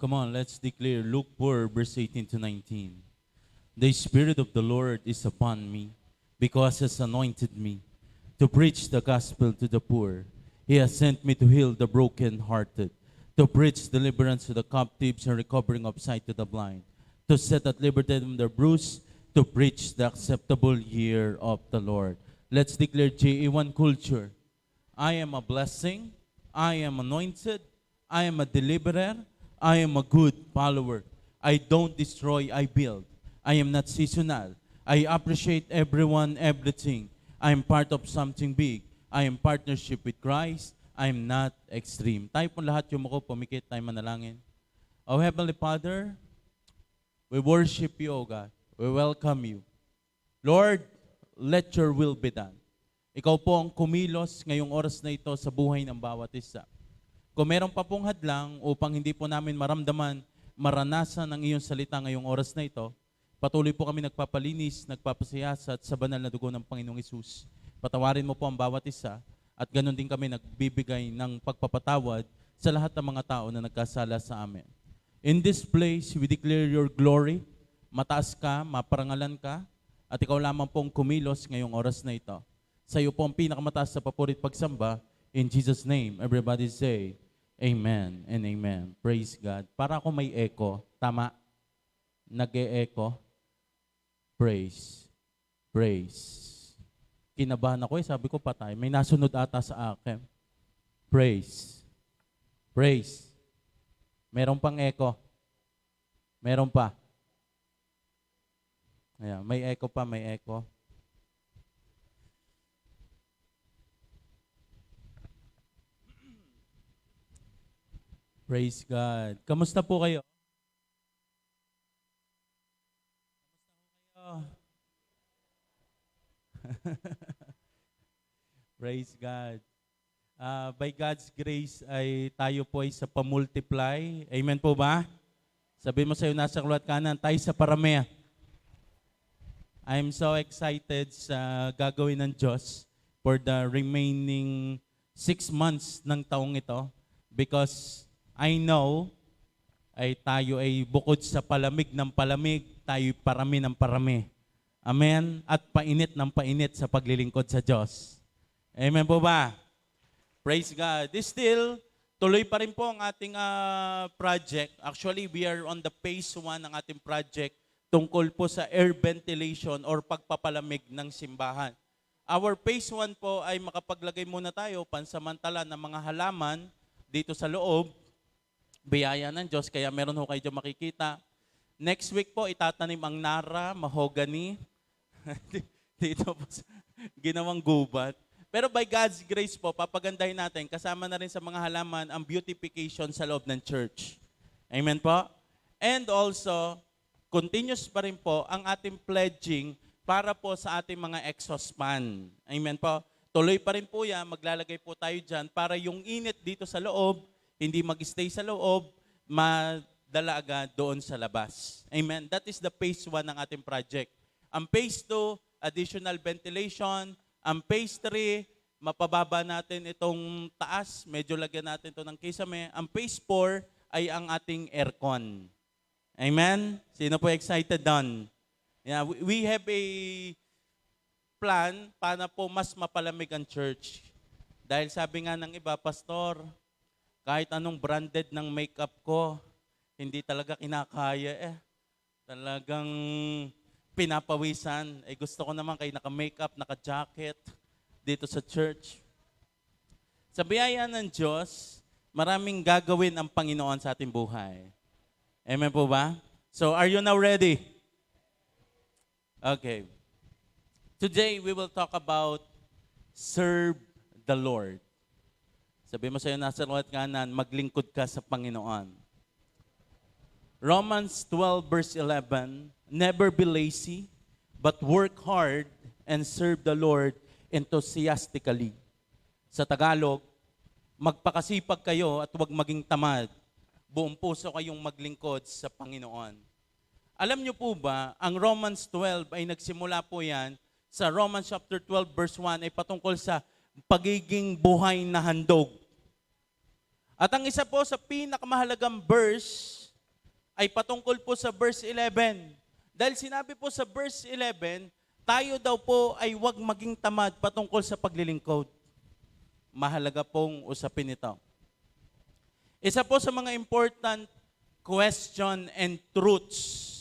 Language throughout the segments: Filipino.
Come on, let's declare Luke 4, verse 18 to 19. The Spirit of the Lord is upon me, because He has anointed me to preach the gospel to the poor. He has sent me to heal the brokenhearted, to preach deliverance to the captives and recovering of sight to the blind, to set at liberty them the bruised, to preach the acceptable year of the Lord. Let's declare JA1 culture. I am a blessing. I am anointed. I am a deliverer. I am a good follower. I don't destroy, I build. I am not seasonal. I appreciate everyone, everything. I am part of something big. I am partnership with Christ. I am not extreme. Tayo po lahat yung ako, pumikit tayo manalangin. Oh Heavenly Father, we worship you, O God. We welcome you. Lord, let your will be done. Ikaw po ang kumilos ngayong oras na ito sa buhay ng bawat isa. Kung meron pa pong hadlang upang hindi po namin maramdaman, maranasan ang iyong salita ngayong oras na ito, patuloy po kami nagpapalinis, nagpapasiyasat sa banal na dugo ng Panginoong Hesus. Patawarin mo po ang bawat isa at ganun din kami nagbibigay ng pagpapatawad sa lahat ng mga tao na nagkasala sa amin. In this place, we declare your glory. Mataas ka, maparangalan ka, at ikaw lamang pong kumilos ngayong oras na ito. Sa iyo po ang pinakamataas sa papurit pagsamba. In Jesus' name, everybody say, Amen and Amen. Praise God. Para ako may echo. Tama? Nag-e-echo. Praise. Praise. Kinabahan ako sabi ko patay. May nasunod ata sa akin. Praise. Praise. Meron pang echo. Meron pa. Ayan, may echo pa, may echo. Praise God. Kamusta po kayo? Praise God. By God's grace ay tayo po ay sa pamultiply. Amen po ba? Sabi mo sa'yo nasa kaluwat kanan, tayo sa parami. I'm so excited sa gagawin ng Diyos for the remaining 6 months ng taong ito because I know ay tayo ay bukod sa palamig ng palamig, tayo parami ng parami. Amen? At painit ng painit sa paglilingkod sa Diyos. Amen po ba? Praise God. Still, tuloy pa rin po ang ating project. Actually, we are on the phase 1 ng ating project tungkol po sa air ventilation or pagpapalamig ng simbahan. Our phase 1 po ay makapaglagay muna tayo pansamantala ng mga halaman dito sa loob. Biyaya ng Diyos, kaya meron ho kayo dyan makikita. Next week po, itatanim ang nara, mahogany. Dito po, ginawang gubat. Pero by God's grace po, papagandahin natin, kasama na rin sa mga halaman ang beautification sa loob ng church. Amen po? And also, continuous pa rin po ang ating pledging para po sa ating mga exhaust fan. Amen po? Tuloy pa rin po yan, maglalagay po tayo dyan para yung init dito sa loob, hindi mag-stay sa loob, madala agad doon sa labas. Amen? That is the phase 1 ng ating project. Ang phase 2, additional ventilation. Ang phase 3, mapababa natin itong taas, medyo lagyan natin ito ng kisame. Ang phase 4 ay ang ating aircon. Amen? Sino po excited doon? Yeah, we have a plan para po mas mapalamig ang church. Dahil sabi nga ng iba, Pastor, kahit anong branded ng makeup ko, hindi talaga kinakaya Talagang pinapawisan. Gusto ko naman kayo naka-makeup, naka-jacket dito sa church. Sa biyaya ng Diyos, maraming gagawin ang Panginoon sa ating buhay. Amen po ba? So, are you now ready? Okay. Today, we will talk about serve the Lord. Sabi mo sa'yo, nasa luwat kanan, maglingkod ka sa Panginoon. Romans 12 verse 11, never be lazy, but work hard and serve the Lord enthusiastically. Sa Tagalog, magpakasipag kayo at huwag maging tamad. Buong puso kayong maglingkod sa Panginoon. Alam niyo po ba, ang Romans 12 ay nagsimula po yan sa Romans chapter 12 verse 1 ay patungkol sa pagiging buhay na handog. At ang isa po sa pinakamahalagang verse ay patungkol po sa verse 11. Dahil sinabi po sa verse 11, tayo daw po ay huwag maging tamad patungkol sa paglilingkod. Mahalaga pong usapin ito. Isa po sa mga important question and truths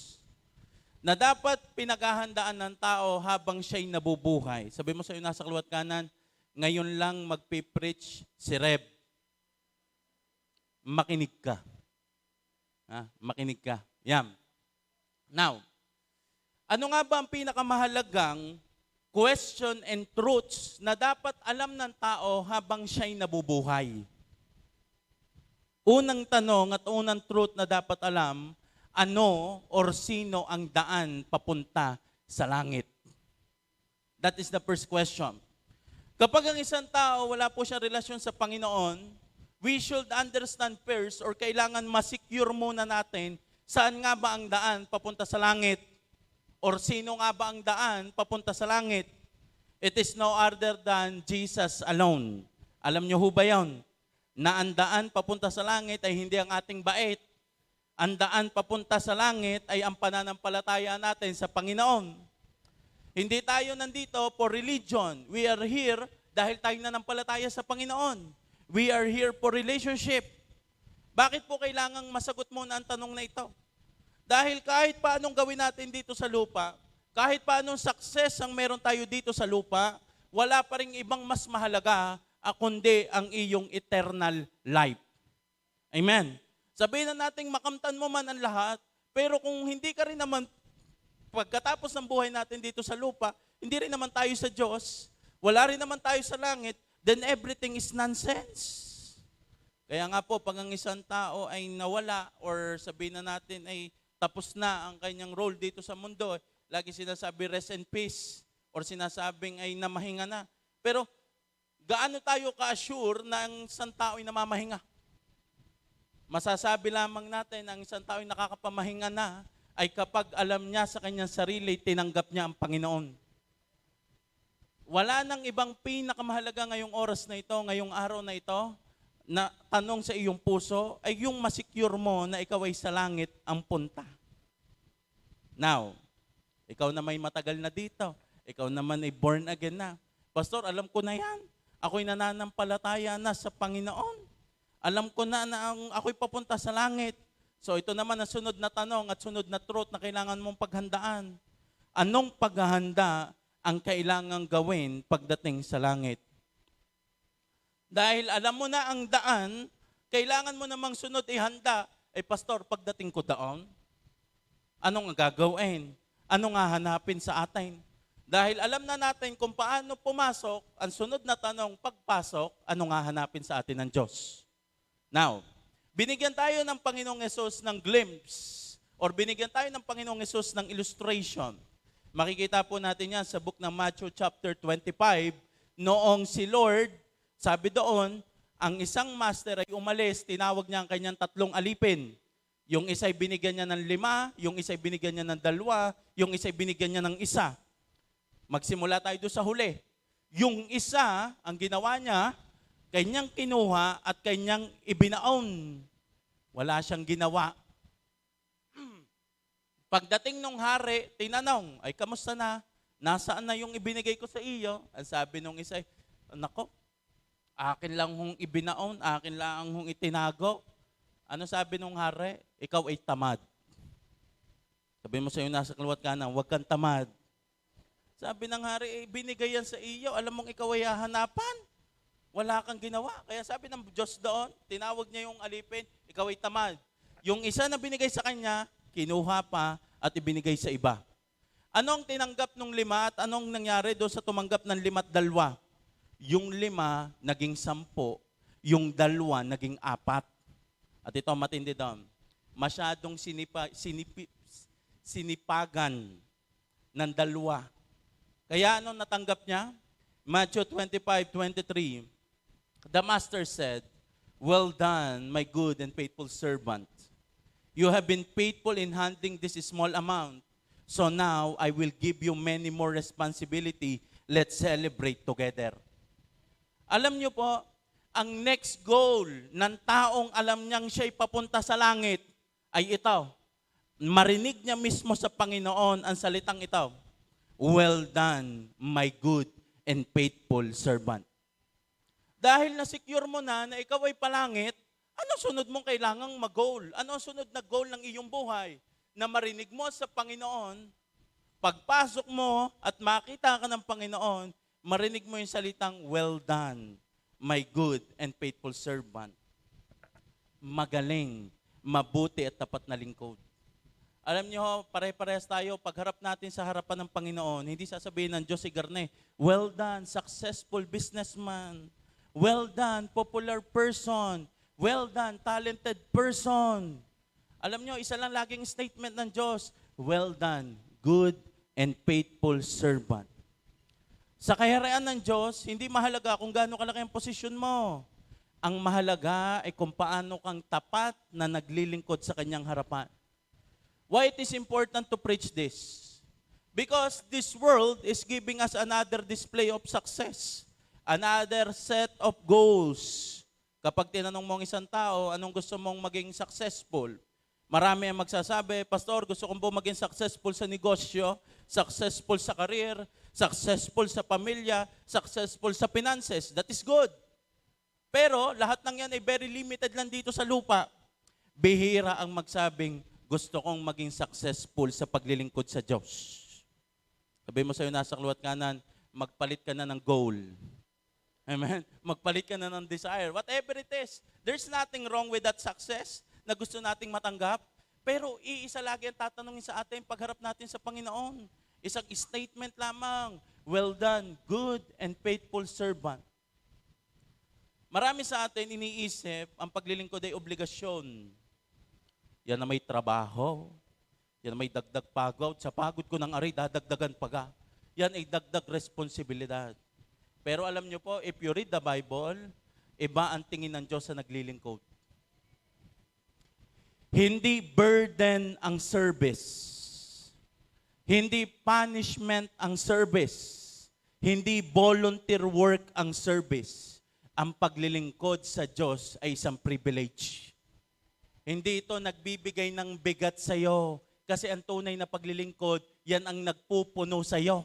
na dapat pinaghahandaan ng tao habang siya'y nabubuhay. Sabi mo sa iyo nasa kaliwat kanan, ngayon lang magpipreach si Reb. Makinig ka. Makinig ka. Yan. Now, ano nga ba ang pinakamahalagang question and truths na dapat alam ng tao habang siya'y nabubuhay? Unang tanong at unang truth na dapat alam, ano or sino ang daan papunta sa langit? That is the first question. Kapag ang isang tao wala po siya relasyon sa Panginoon, we should understand first or kailangan ma-secure muna natin saan nga ba ang daan papunta sa langit or sino nga ba ang daan papunta sa langit. It is no other than Jesus alone. Alam niyo ho ba yun? Na ang daan papunta sa langit ay hindi ang ating bait. Ang daan papunta sa langit ay ang pananampalataya natin sa Panginoon. Hindi tayo nandito for religion. We are here dahil tayo nananampalataya sa Panginoon. We are here for relationship. Bakit po kailangang masagot muna ang tanong na ito? Dahil kahit paanong gawin natin dito sa lupa, kahit paanong success ang meron tayo dito sa lupa, wala pa ring ibang mas mahalaga kundi ang iyong eternal life. Amen. Sabihin na natin makamtan mo man ang lahat, pero kung hindi ka rin naman, pagkatapos ng buhay natin dito sa lupa, hindi rin naman tayo sa Diyos, wala rin naman tayo sa langit, then everything is nonsense. Kaya nga po, pag ang isang tao ay nawala or sabihin na natin ay tapos na ang kanyang role dito sa mundo, lagi sinasabi rest in peace or sinasabing ay namahinga na. Pero gaano tayo ka-assure na ang isang tao ay namamahinga? Masasabi lamang natin ang isang tao ay nakakapamahinga na ay kapag alam niya sa kanyang sarili, tinanggap niya ang Panginoon. Wala nang ibang pinakamahalaga ngayong oras na ito, ngayong araw na ito, na tanong sa iyong puso ay yung masecure mo na ikaw ay sa langit ang punta. Now, ikaw na may matagal na dito, ikaw naman ay born again na. Pastor, alam ko na yan. Ako'y nananampalataya na sa Panginoon. Alam ko na ako'y papunta sa langit. So ito naman ang sunod na tanong at sunod na truth na kailangan mong paghandaan. Anong paghahanda ang kailangang gawin pagdating sa langit? Dahil alam mo na ang daan, kailangan mo namang sunod ihanda. Pastor, pagdating ko doon, anong gagawin? Anong hahanapin sa atin? Dahil alam na natin kung paano pumasok, ang sunod na tanong, pagpasok, anong hahanapin sa atin ng Diyos? Now, binigyan tayo ng Panginoong Hesus ng glimpse or binigyan tayo ng Panginoong Hesus ng illustration. Makikita po natin yan sa book ng Matthew chapter 25. Noong si Lord, sabi doon, ang isang master ay umalis, tinawag niya ang kanyang 3 alipin. Yung isa ay binigyan niya ng 5, yung isa ay binigyan niya ng 2, yung isa ay binigyan niya ng 1. Magsimula tayo doon sa huli. Yung isa, ang ginawa niya, kanyang kinuha at kanyang ibinaon. Wala siyang ginawa. Pagdating nung hari, tinanong, ay kamusta na? Nasaan na yung ibinigay ko sa iyo? Ang sabi nung isa, nako, akin lang hong ibinaon, akin lang hong itinago. Ano sabi nung hari? Ikaw ay tamad. Sabi mo sa iyo nasa kaliwat kanan, huwag kang tamad. Sabi ng hari, binigay yan sa iyo, alam mong ikaw ay hahanapan. Wala kang ginawa. Kaya sabi ng Diyos doon, tinawag niya yung alipin, ikaw ay tamad. Yung isa na binigay sa kanya, kinuha pa at ibinigay sa iba. Anong tinanggap ng 5 at anong nangyari doon sa tumanggap ng 5 at 2? Yung 5 naging 10, yung 2 naging 4. At ito matindi doon. Masyadong sinipagan ng 2. Kaya anong natanggap niya? Matthew 25:23. The master said, "Well done, my good and faithful servant. You have been faithful in handling this small amount. So now I will give you many more responsibility. Let's celebrate together." Alam niyo po, ang next goal ng taong alam niyang siya'y papunta sa langit ay ito. marinig niya mismo sa Panginoon ang salitang ito, "Well done, my good and faithful servant." Dahil na-secure mo na ikaw ay palangit, ano sunod mong kailangang mag-goal? Ano ang sunod na goal ng iyong buhay? Na marinig mo sa Panginoon, pagpasok mo at makita ka ng Panginoon, marinig mo yung salitang, "Well done, my good and faithful servant." Magaling, mabuti at tapat na lingkod. Alam niyo, pare-parehas tayo, pagharap natin sa harapan ng Panginoon, hindi sasabihin ng Diyos si Garne, "Well done, successful businessman. Well done, popular person. Well done, talented person." Alam niyo, isa lang laging statement ng Diyos, "Well done, good and faithful servant." Sa kaharian ng Diyos, hindi mahalaga kung gaano kalaki ang posisyon mo. Ang mahalaga ay kung paano kang tapat na naglilingkod sa kanyang harapan. Why it is important to preach this? Because this world is giving us another display of success. Another set of goals. Kapag tinanong mo ang isang tao, anong gusto mong maging successful? Marami ang magsasabi, "Pastor, gusto kong po maging successful sa negosyo, successful sa career, successful sa pamilya, successful sa finances." That is good. Pero lahat ng yan ay very limited lang dito sa lupa. Bihira ang magsabing, "Gusto kong maging successful sa paglilingkod sa Diyos." Sabi mo sa'yo nasa kaliwat kanan, magpalit ka na ng goal. Amen? Magpalit ka na ng desire. Whatever it is, there's nothing wrong with that success na gusto nating matanggap. Pero iisa lagi ang tatanungin sa atin pagharap natin sa Panginoon. Isang statement lamang, "Well done, good and faithful servant." Marami sa atin iniisip ang paglilingkod ay obligasyon. Yan na may trabaho. Yan na may dagdag pagod. Sa pagod ko ng aray, dadagdagan pa ka. Yan ay dagdag responsibilidad. Pero alam nyo po, if you read the Bible, iba ang tingin ng Diyos sa naglilingkod. Hindi burden ang service. Hindi punishment ang service. Hindi volunteer work ang service. Ang paglilingkod sa Diyos ay isang privilege. Hindi ito nagbibigay ng bigat sa iyo. Kasi ang tunay na paglilingkod, yan ang nagpupuno sa iyo.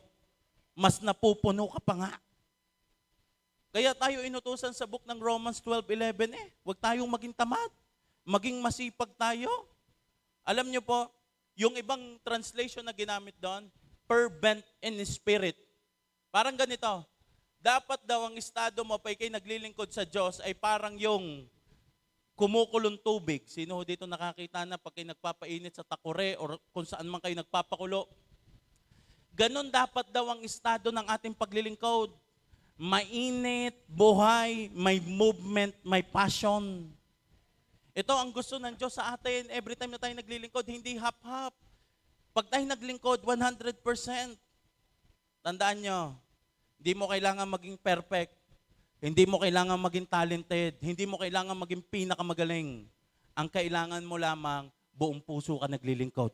Mas napupuno ka pa nga. Kaya tayo inutusan sa book ng Romans 12:11 huwag tayong maging tamad. Maging masipag tayo. Alam niyo po, yung ibang translation na ginamit doon, fervent in spirit. Parang ganito, dapat daw ang estado mo pa ikay naglilingkod sa Diyos ay parang yung kumukulong tubig. Sino dito nakakita na pag kayo nagpapainit sa takure o kung saan man kayo nagpapakulo? Ganon dapat daw ang estado ng ating paglilingkod. Mainit, buhay, may movement, may passion. Ito ang gusto ng Diyos sa atin. Every time na tayo naglilingkod, hindi hap-hap. Pag tayo naglingkod, 100%. Tandaan nyo, hindi mo kailangan maging perfect. Hindi mo kailangan maging talented. Hindi mo kailangan maging pinakamagaling. Ang kailangan mo lamang, buong puso ka naglilingkod.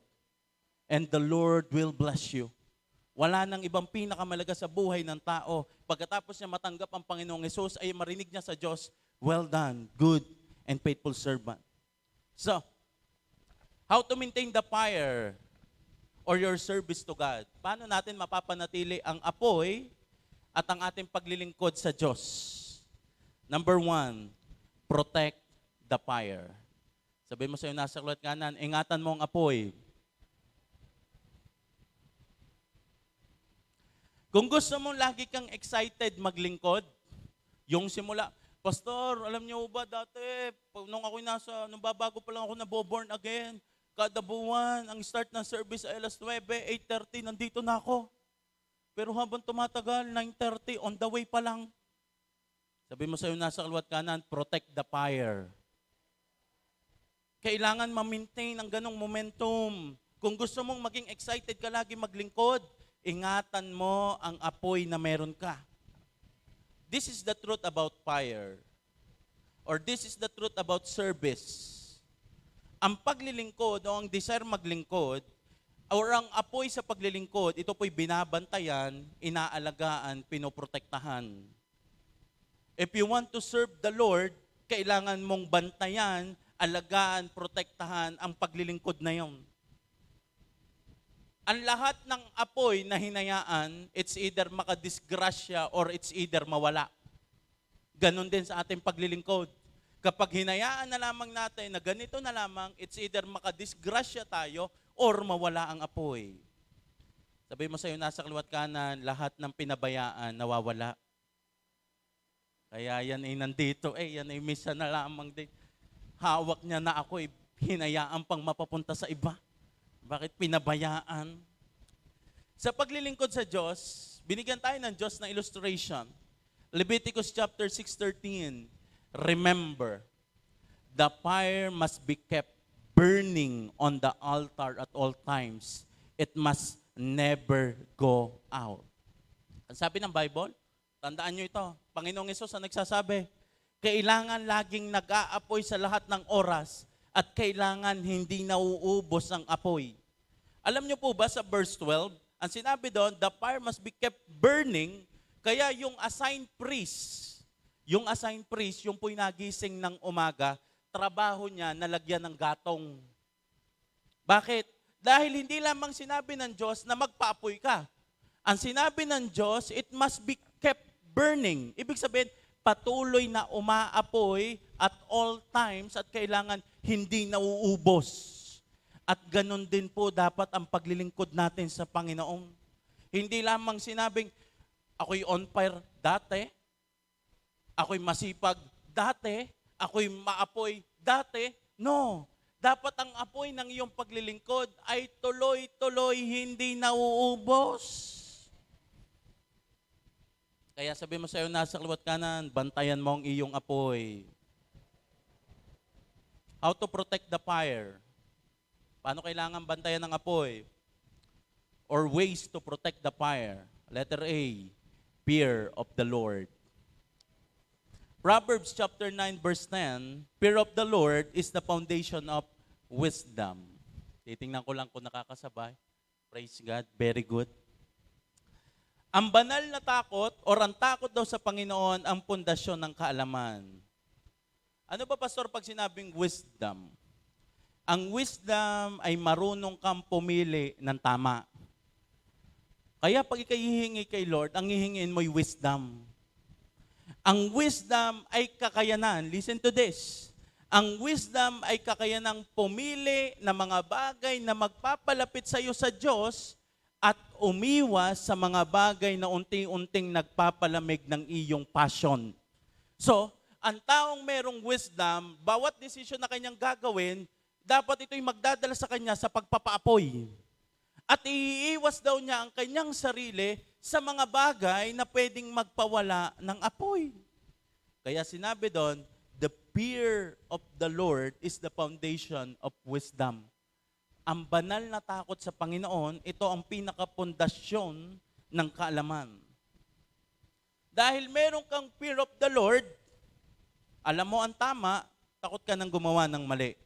And the Lord will bless you. Wala nang ibang pinakamalaga sa buhay ng tao. Pagkatapos niya matanggap ang Panginoong Hesus, ay marinig niya sa Diyos, "Well done, good and faithful servant." So, how to maintain the fire or your service to God? Paano natin mapapanatili ang apoy at ang ating paglilingkod sa Diyos? Number 1, protect the fire. Sabi mo sa'yo nasa kaliwat kanan, ingatan mo ang apoy. Kung gusto mong lagi kang excited maglingkod, yung simula, "Pastor, alam niyo ba dati, nung babago pa lang ako naboborn again, kada buwan, ang start ng service ay alas 9, 8:30, nandito na ako. Pero habang tumatagal, 9:30, on the way pa lang." Sabi mo sa'yo nasa kaliwat kanan, protect the fire. Kailangan ma-maintain ang ganong momentum. Kung gusto mong maging excited ka lagi maglingkod, ingatan mo ang apoy na meron ka. This is the truth about fire. Or this is the truth about service. Ang paglilingkod o ang desire maglingkod, or ang apoy sa paglilingkod, ito po'y binabantayan, inaalagaan, pinoprotektahan. If you want to serve the Lord, kailangan mong bantayan, alagaan, protektahan ang paglilingkod na yon. Ang lahat ng apoy na hinayaan, it's either makadisgrasya or it's either mawala. Ganon din sa ating paglilingkod. Kapag hinayaan na lamang natin na ganito na lamang, it's either makadisgrasya tayo or mawala ang apoy. Sabi mo sa'yo, nasa kaliwat kanan, lahat ng pinabayaan nawawala. Kaya yan ay nandito, yan ay misa na lamang din. Hawak niya na ako, hinayaan pang mapapunta sa iba. Bakit pinabayaan? Sa paglilingkod sa Diyos, binigyan tayo ng Diyos ng illustration. Leviticus chapter 6:13, remember, the fire must be kept burning on the altar at all times. It must never go out. Ang sabi ng Bible, tandaan nyo ito, Panginoong Hesus ang nagsasabi, kailangan laging nag-aapoy sa lahat ng oras at kailangan hindi nauubos ang apoy. Alam nyo po ba sa verse 12, ang sinabi doon, the fire must be kept burning, kaya yung assigned priest, yung po'y nagising ng umaga, trabaho niya nalagyan ng gatong. Bakit? Dahil hindi lamang sinabi ng Diyos na magpaapoy ka. Ang sinabi ng Diyos, it must be kept burning. Ibig sabihin, patuloy na umaapoy at all times at kailangan hindi nauubos. At ganun din po dapat ang paglilingkod natin sa Panginoon. Hindi lamang sinabing, ako'y on fire dati, ako'y masipag dati, ako'y maapoy dati. No. Dapat ang apoy ng iyong paglilingkod ay tuloy-tuloy hindi nauubos. Kaya sabi mo sa'yo, nasa kaliwat kanan, bantayan mo ang iyong apoy. How to protect the fire? Paano kailangan bantayan ng apoy? Or ways to protect the fire? Letter A, fear of the Lord. Proverbs chapter 9 verse 10, fear of the Lord is the foundation of wisdom. Titingnan ko lang kung nakakasabay. Praise God, very good. Ang banal na takot or ang takot daw sa Panginoon ang pundasyon ng kaalaman. Ano ba, Pastor, pag sinabing wisdom? Ang wisdom ay marunong kang pumili ng tama. Kaya pag ikay hihingi kay Lord, ang hihingin mo'y wisdom. Ang wisdom ay kakayanan. Listen to this. Ang wisdom ay kakayanang pumili ng mga bagay na magpapalapit sa iyo sa Diyos at umiwas sa mga bagay na unti-unting nagpapalamig ng iyong passion. So, ang taong merong wisdom, bawat desisyon na kanyang gagawin, dapat ito'y magdadala sa kanya sa pagpapaapoy. At iiwas daw niya ang kanyang sarili sa mga bagay na pwedeng magpawala ng apoy. Kaya sinabi doon, the fear of the Lord is the foundation of wisdom. Ang banal na takot sa Panginoon, ito ang pinakapundasyon ng kaalaman. Dahil meron kang fear of the Lord, alam mo ang tama, takot ka nang gumawa ng mali.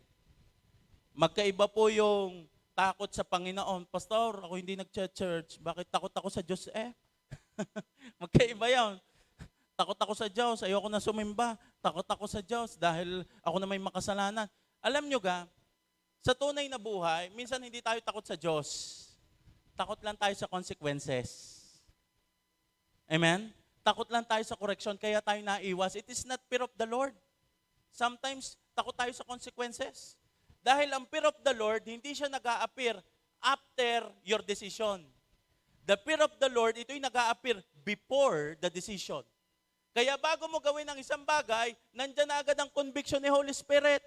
Magkaiba po yung takot sa Panginoon. Pastor, ako hindi nag-church. Bakit takot ako sa Diyos? Magkaiba yun. Takot ako sa Diyos. Ayoko na sumimba. Takot ako sa Diyos dahil ako na may makasalanan. Alam nyo ga, sa tunay na buhay, minsan hindi tayo takot sa Diyos. Takot lang tayo sa consequences. Amen? Takot lang tayo sa correction, kaya tayo naiwas. It is not fear of the Lord. Sometimes, takot tayo sa consequences. Dahil ang fear of the Lord, hindi siya nag-a-appear after your decision. The fear of the Lord, ito'y nag-a-appear before the decision. Kaya bago mo gawin ang isang bagay, nandyan na agad ang conviction ni Holy Spirit.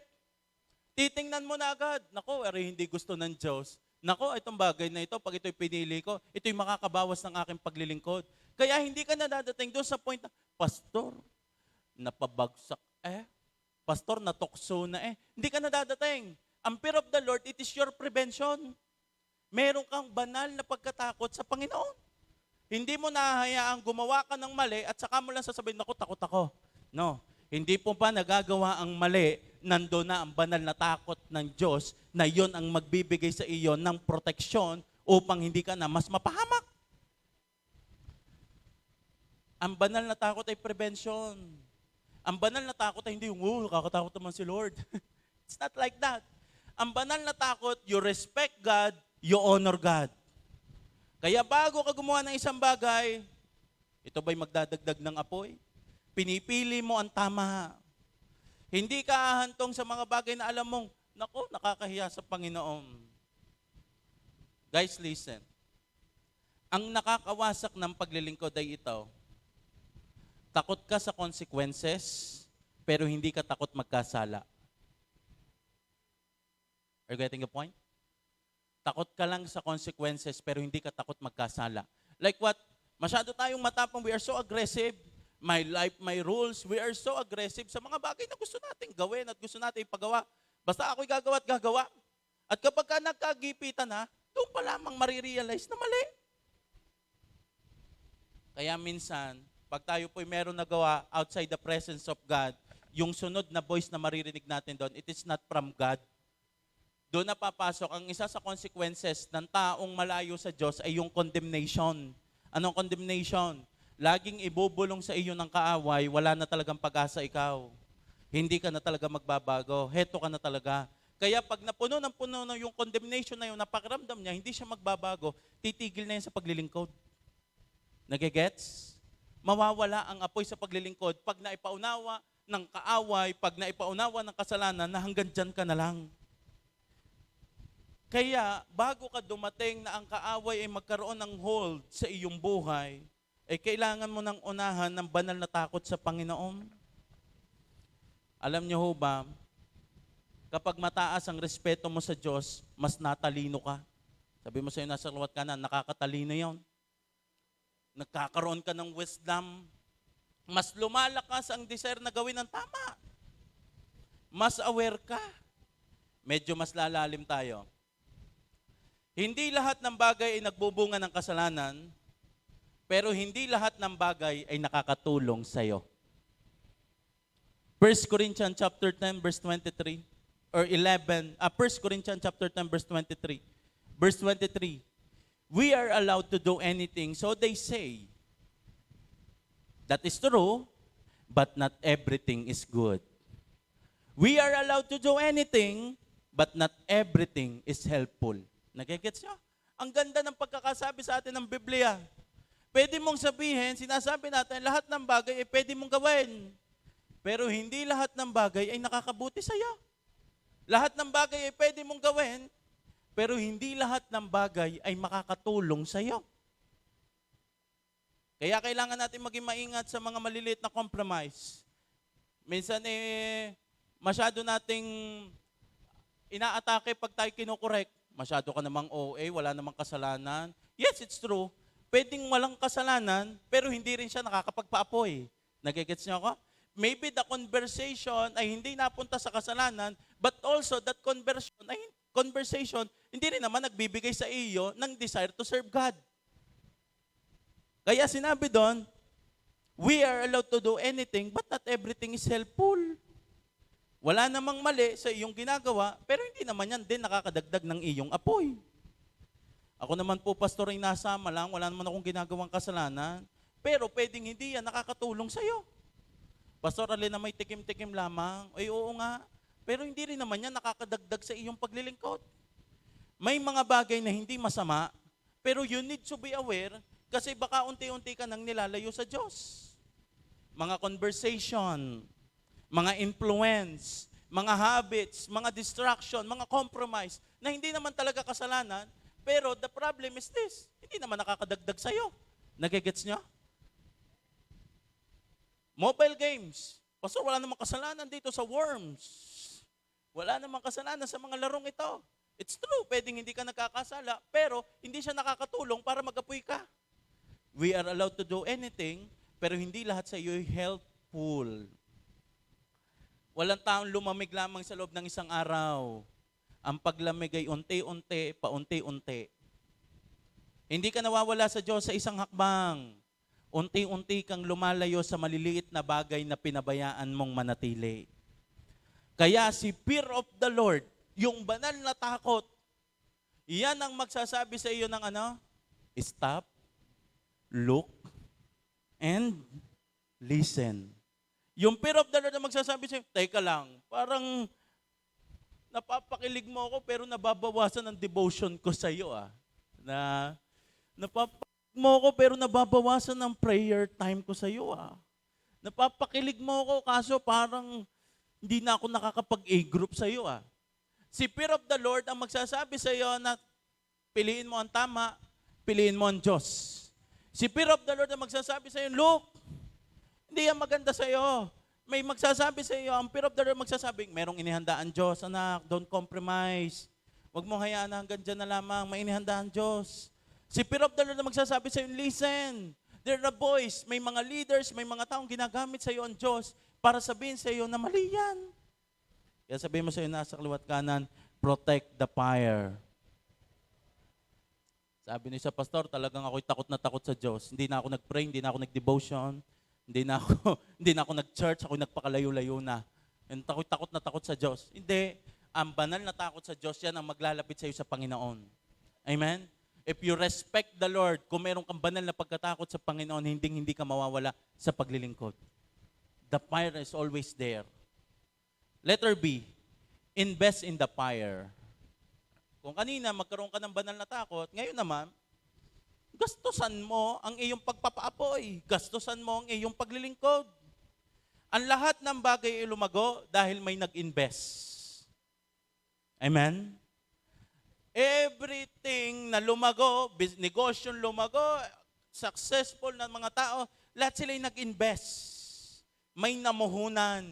Titingnan mo na agad, nako, hindi gusto ng Diyos. Nako, itong bagay na ito, pag ito'y pinili ko, ito'y makakabawas ng aking paglilingkod. Kaya hindi ka na dadating doon sa point na, Pastor, napabagsak Pastor, natokso na Hindi ka na dadating. Ang fear of the Lord, it is your prevention. Meron kang banal na pagkatakot sa Panginoon. Hindi mo nahahayaang gumawa ka ng mali at saka mo lang sasabihin, naku, takot ako. No. Hindi po pa nagagawa ang mali, nandoon na ang banal na takot ng Diyos na yon ang magbibigay sa iyo ng proteksyon upang hindi ka na mas mapahamak. Ang banal na takot ay prevention. Ang banal na takot ay hindi yung, nakakatakot naman si Lord. It's not like that. Ang banal na takot, you respect God, you honor God. Kaya bago ka gumawa ng isang bagay, ito ba'y magdadagdag ng apoy? Pinipili mo ang tama. Hindi ka ahantong sa mga bagay na alam mong, nako, nakakahiya sa Panginoon. Guys, listen. Ang nakakawasak ng paglilingkod ay ito. Takot ka sa consequences, pero hindi ka takot magkasala. Are you getting the point? Takot ka lang sa consequences, pero hindi ka takot magkasala. Like what? Masyado tayong matapang. We are so aggressive. My life, my rules. We are so aggressive sa mga bagay na gusto nating gawin at gusto nating ipagawa. Basta ako'y gagawa at gagawa. At kapag ka nagkagipitan na, doon pa lamang marirealize na mali. Kaya minsan, pag tayo po'y meron nagawa outside the presence of God, yung sunod na voice na maririnig natin doon, it is not from God. Doon na papasok, ang isa sa consequences ng taong malayo sa Diyos ay yung condemnation. Anong condemnation? Laging ibubulong sa iyo ng kaaway, wala na talagang pag-asa ikaw. Hindi ka na talaga magbabago. Heto ka na talaga. Kaya pag napuno ng puno na yung condemnation na yun, napakiramdam niya, hindi siya magbabago, titigil na yan sa paglilingkod. Nagigets? Mawawala ang apoy sa paglilingkod pag naipaunawa ng kaaway, pag naipaunawa ng kasalanan, na hanggang dyan ka na lang. Kaya, bago ka dumating na ang kaaway ay magkaroon ng hold sa iyong buhay, ay kailangan mo ng unahan ng banal na takot sa Panginoon. Alam niyo ho ba, kapag mataas ang respeto mo sa Diyos, mas natalino ka. Sabi mo sa'yo, nasa luwat ka na, nakakatalino yon. Nagkakaroon ka ng wisdom. Mas lumalakas ang desire na gawin ng tama. Mas aware ka. Medyo mas lalalim tayo. Hindi lahat ng bagay ay nagbubunga ng kasalanan, pero hindi lahat ng bagay ay nakakatulong sa iyo. 1 Corinthians chapter 10 verse 23 or 11, 1 Corinthians chapter 10 verse 23. Verse 23. We are allowed to do anything, so they say. That is true, but not everything is good. We are allowed to do anything, but not everything is helpful. Nagigets niyo? Ang ganda ng pagkakasabi sa atin ng Biblia. Pwede mong sabihin, sinasabi natin, lahat ng bagay ay pwede mong gawin. Pero hindi lahat ng bagay ay nakakabuti sa iyo. Lahat ng bagay ay pwede mong gawin, pero hindi lahat ng bagay ay makakatulong sa iyo. Kaya kailangan natin maging maingat sa mga maliliit na compromise. Minsan masyado nating inaatake pag tayo kinukorek. Masyado ka namang OA, wala namang kasalanan. Yes, it's true. Pwedeng walang kasalanan, pero hindi rin siya nakakapagpaapoy. Nagigets niyo ako? Maybe the conversation ay hindi napunta sa kasalanan, but also that conversation hindi rin naman nagbibigay sa iyo ng desire to serve God. Kaya sinabi doon, we are allowed to do anything, but not everything is helpful. Wala namang mali sa iyong ginagawa, pero hindi naman yan din nakakadagdag ng iyong apoy. Ako naman po, pastor, ay nasama lang, wala naman akong ginagawang kasalanan, pero pwedeng hindi yan nakakatulong sa iyo. Pastor, alin na may tikim-tikim lamang, ay oo nga, pero hindi rin naman yan nakakadagdag sa iyong paglilingkod. May mga bagay na hindi masama, pero you need to be aware, kasi baka unti-unti ka nang nilalayo sa Diyos. Mga conversation, mga influence, mga habits, mga distraction, mga compromise, na hindi naman talaga kasalanan, pero the problem is this, hindi naman nakakadagdag sa'yo. Nagigets nyo? Mobile games. Pastor, wala namang kasalanan dito sa worms. Wala namang kasalanan sa mga larong ito. It's true, pwedeng hindi ka nagkakasala, pero hindi siya nakakatulong para mag-apoy ka. We are allowed to do anything, pero hindi lahat sa iyo ay helpful. Walang taong lumamig lamang sa loob ng isang araw. Ang paglamig ay unti-unti, paunti-unti. Hindi ka nawawala sa Diyos sa isang hakbang. Unti-unti kang lumalayo sa maliliit na bagay na pinabayaan mong manatili. Kaya si fear of the Lord, yung banal na takot, yan ang magsasabi sa iyo ng ano? Stop, look, and listen. Yung fear of the Lord na magsasabi sa iyo, teka lang, parang napapakilig mo ako pero nababawasan ang devotion ko sa iyo. Na Napapakilig mo ako pero nababawasan ang prayer time ko sa iyo Napapakilig mo ako kaso parang hindi na ako nakakapag-A-group sa iyo Si fear of the Lord ang magsasabi sa iyo na piliin mo ang tama, piliin mo ang Diyos. Si fear of the Lord ang magsasabi sa iyo, look, hindi yan maganda sa iyo. May magsasabi sa iyo, ang fear of the Lord magsasabi, merong inihanda ang Diyos, anak, don't compromise. Huwag mo hayaan na hanggang dyan na lamang, may inihanda ang Diyos. Si fear of the Lord ang magsasabi sa iyo, listen, there are boys, may mga leaders, may mga taong ginagamit sa iyo ang Diyos para sabihin sa iyo na mali yan. Kaya sabihin mo sa iyo, nasa kaliwat kanan, protect the fire. Sabi ni sa pastor, talagang ako'y takot na takot sa Diyos. Hindi na ako nag-pray, hindi na ako nag-devotion, hindi na ako nag-church, ako'y nagpakalayo-layo na. And ako'y takot na takot sa Diyos. Hindi, ang banal na takot sa Diyos, yan ang maglalapit sa iyo sa Panginoon. Amen? If you respect the Lord, kung meron kang banal na pagkatakot sa Panginoon, hindi ka mawawala sa paglilingkod. The fire is always there. Letter B, invest in the fire. Kung kanina magkaroon ka ng banal na takot, ngayon naman, gastusan mo ang iyong pagpapaapoy. Gastusan mo ang iyong paglilingkod. Ang lahat ng bagay ay lumago dahil may nag-invest. Amen? Everything na lumago, negosyo lumago, successful na mga tao, lahat sila ay nag-invest. May namuhunan,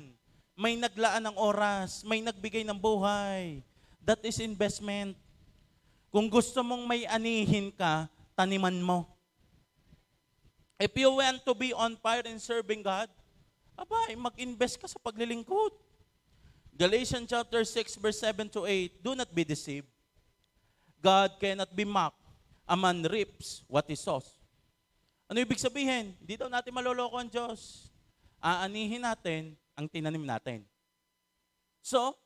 may naglaan ng oras, may nagbigay ng buhay. That is investment. Kung gusto mong may anihin ka, taniman mo. If you want to be on fire in serving God, mag-invest ka sa paglilingkod. Galatians chapter 6 verse 7 to 8, do not be deceived. God cannot be mocked. A man reaps what he sows. Ano ibig sabihin? Hindi daw natin maloloko ang Diyos. Aanihin natin ang tinanim natin. So,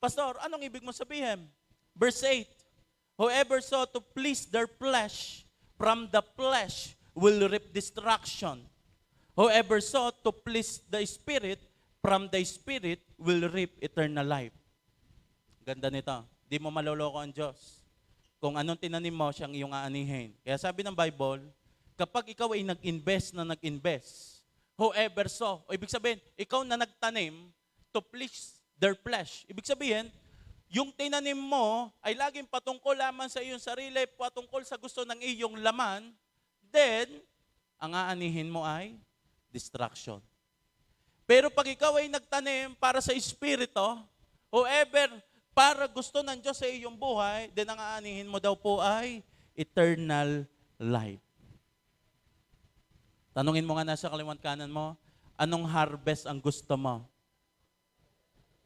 Pastor, anong ibig mo sabihin? Verse 8, whoever sought to please their flesh, from the flesh will reap destruction. Whoever sought to please the Spirit, from the Spirit will reap eternal life. Ganda nito. Di mo maloloko ang Diyos. Kung anong tinanim mo, siyang iyong aanihin. Kaya sabi ng Bible, kapag ikaw ay nag-invest, whoever saw, o ibig sabihin, ikaw na nagtanim to please their flesh. Ibig sabihin, yung tinanim mo ay laging patungkol lamang sa iyong sarili, patungkol sa gusto ng iyong laman, then, ang aanihin mo ay distraction. Pero pag ikaw ay nagtanim para sa Espiritu, whoever para gusto ng Diyos sa iyong buhay, then ang aanihin mo daw po ay eternal life. Tanungin mo nga nasa kaliwat kanan mo, anong harvest ang gusto mo?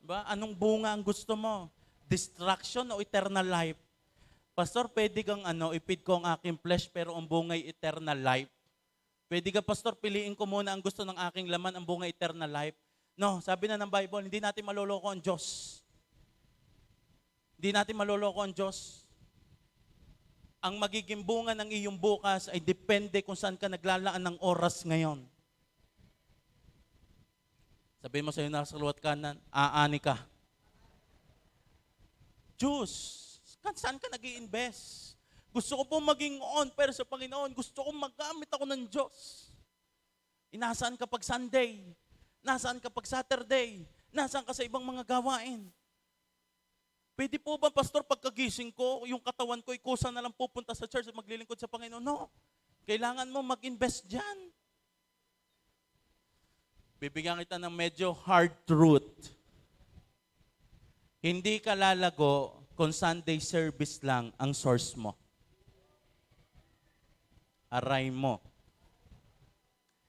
Ba? Anong bunga ang gusto mo? Distraction o eternal life? Pastor, pwede kang ipid ko ang aking flesh pero ang bungay eternal life. Pwede ka, Pastor, piliin ko muna ang gusto ng aking laman, ang bungay eternal life. No, sabi na ng Bible, hindi natin maloloko ang Diyos. Hindi natin maloloko ang Diyos. Ang magiging bunga ng iyong bukas ay depende kung saan ka naglalaan ng oras ngayon. Sabihin mo sa iyo nasa kaliwat kanan, aani ka. Diyos, saan ka nag-i-invest? Gusto ko po maging on pero sa Panginoon. Gusto ko magamit ako ng Diyos. Nasaan ka pag Sunday? Nasaan ka pag Saturday? Nasaan ka sa ibang mga gawain? Pwede po ba, Pastor, pagkagising ko, yung katawan ko, ikusa na lang pupunta sa church at maglilingkod sa Panginoon? No. Kailangan mo mag-invest dyan. Bibigyan kita ng medyo hard truth. Hindi ka lalago kung Sunday service lang ang source mo. Aray mo.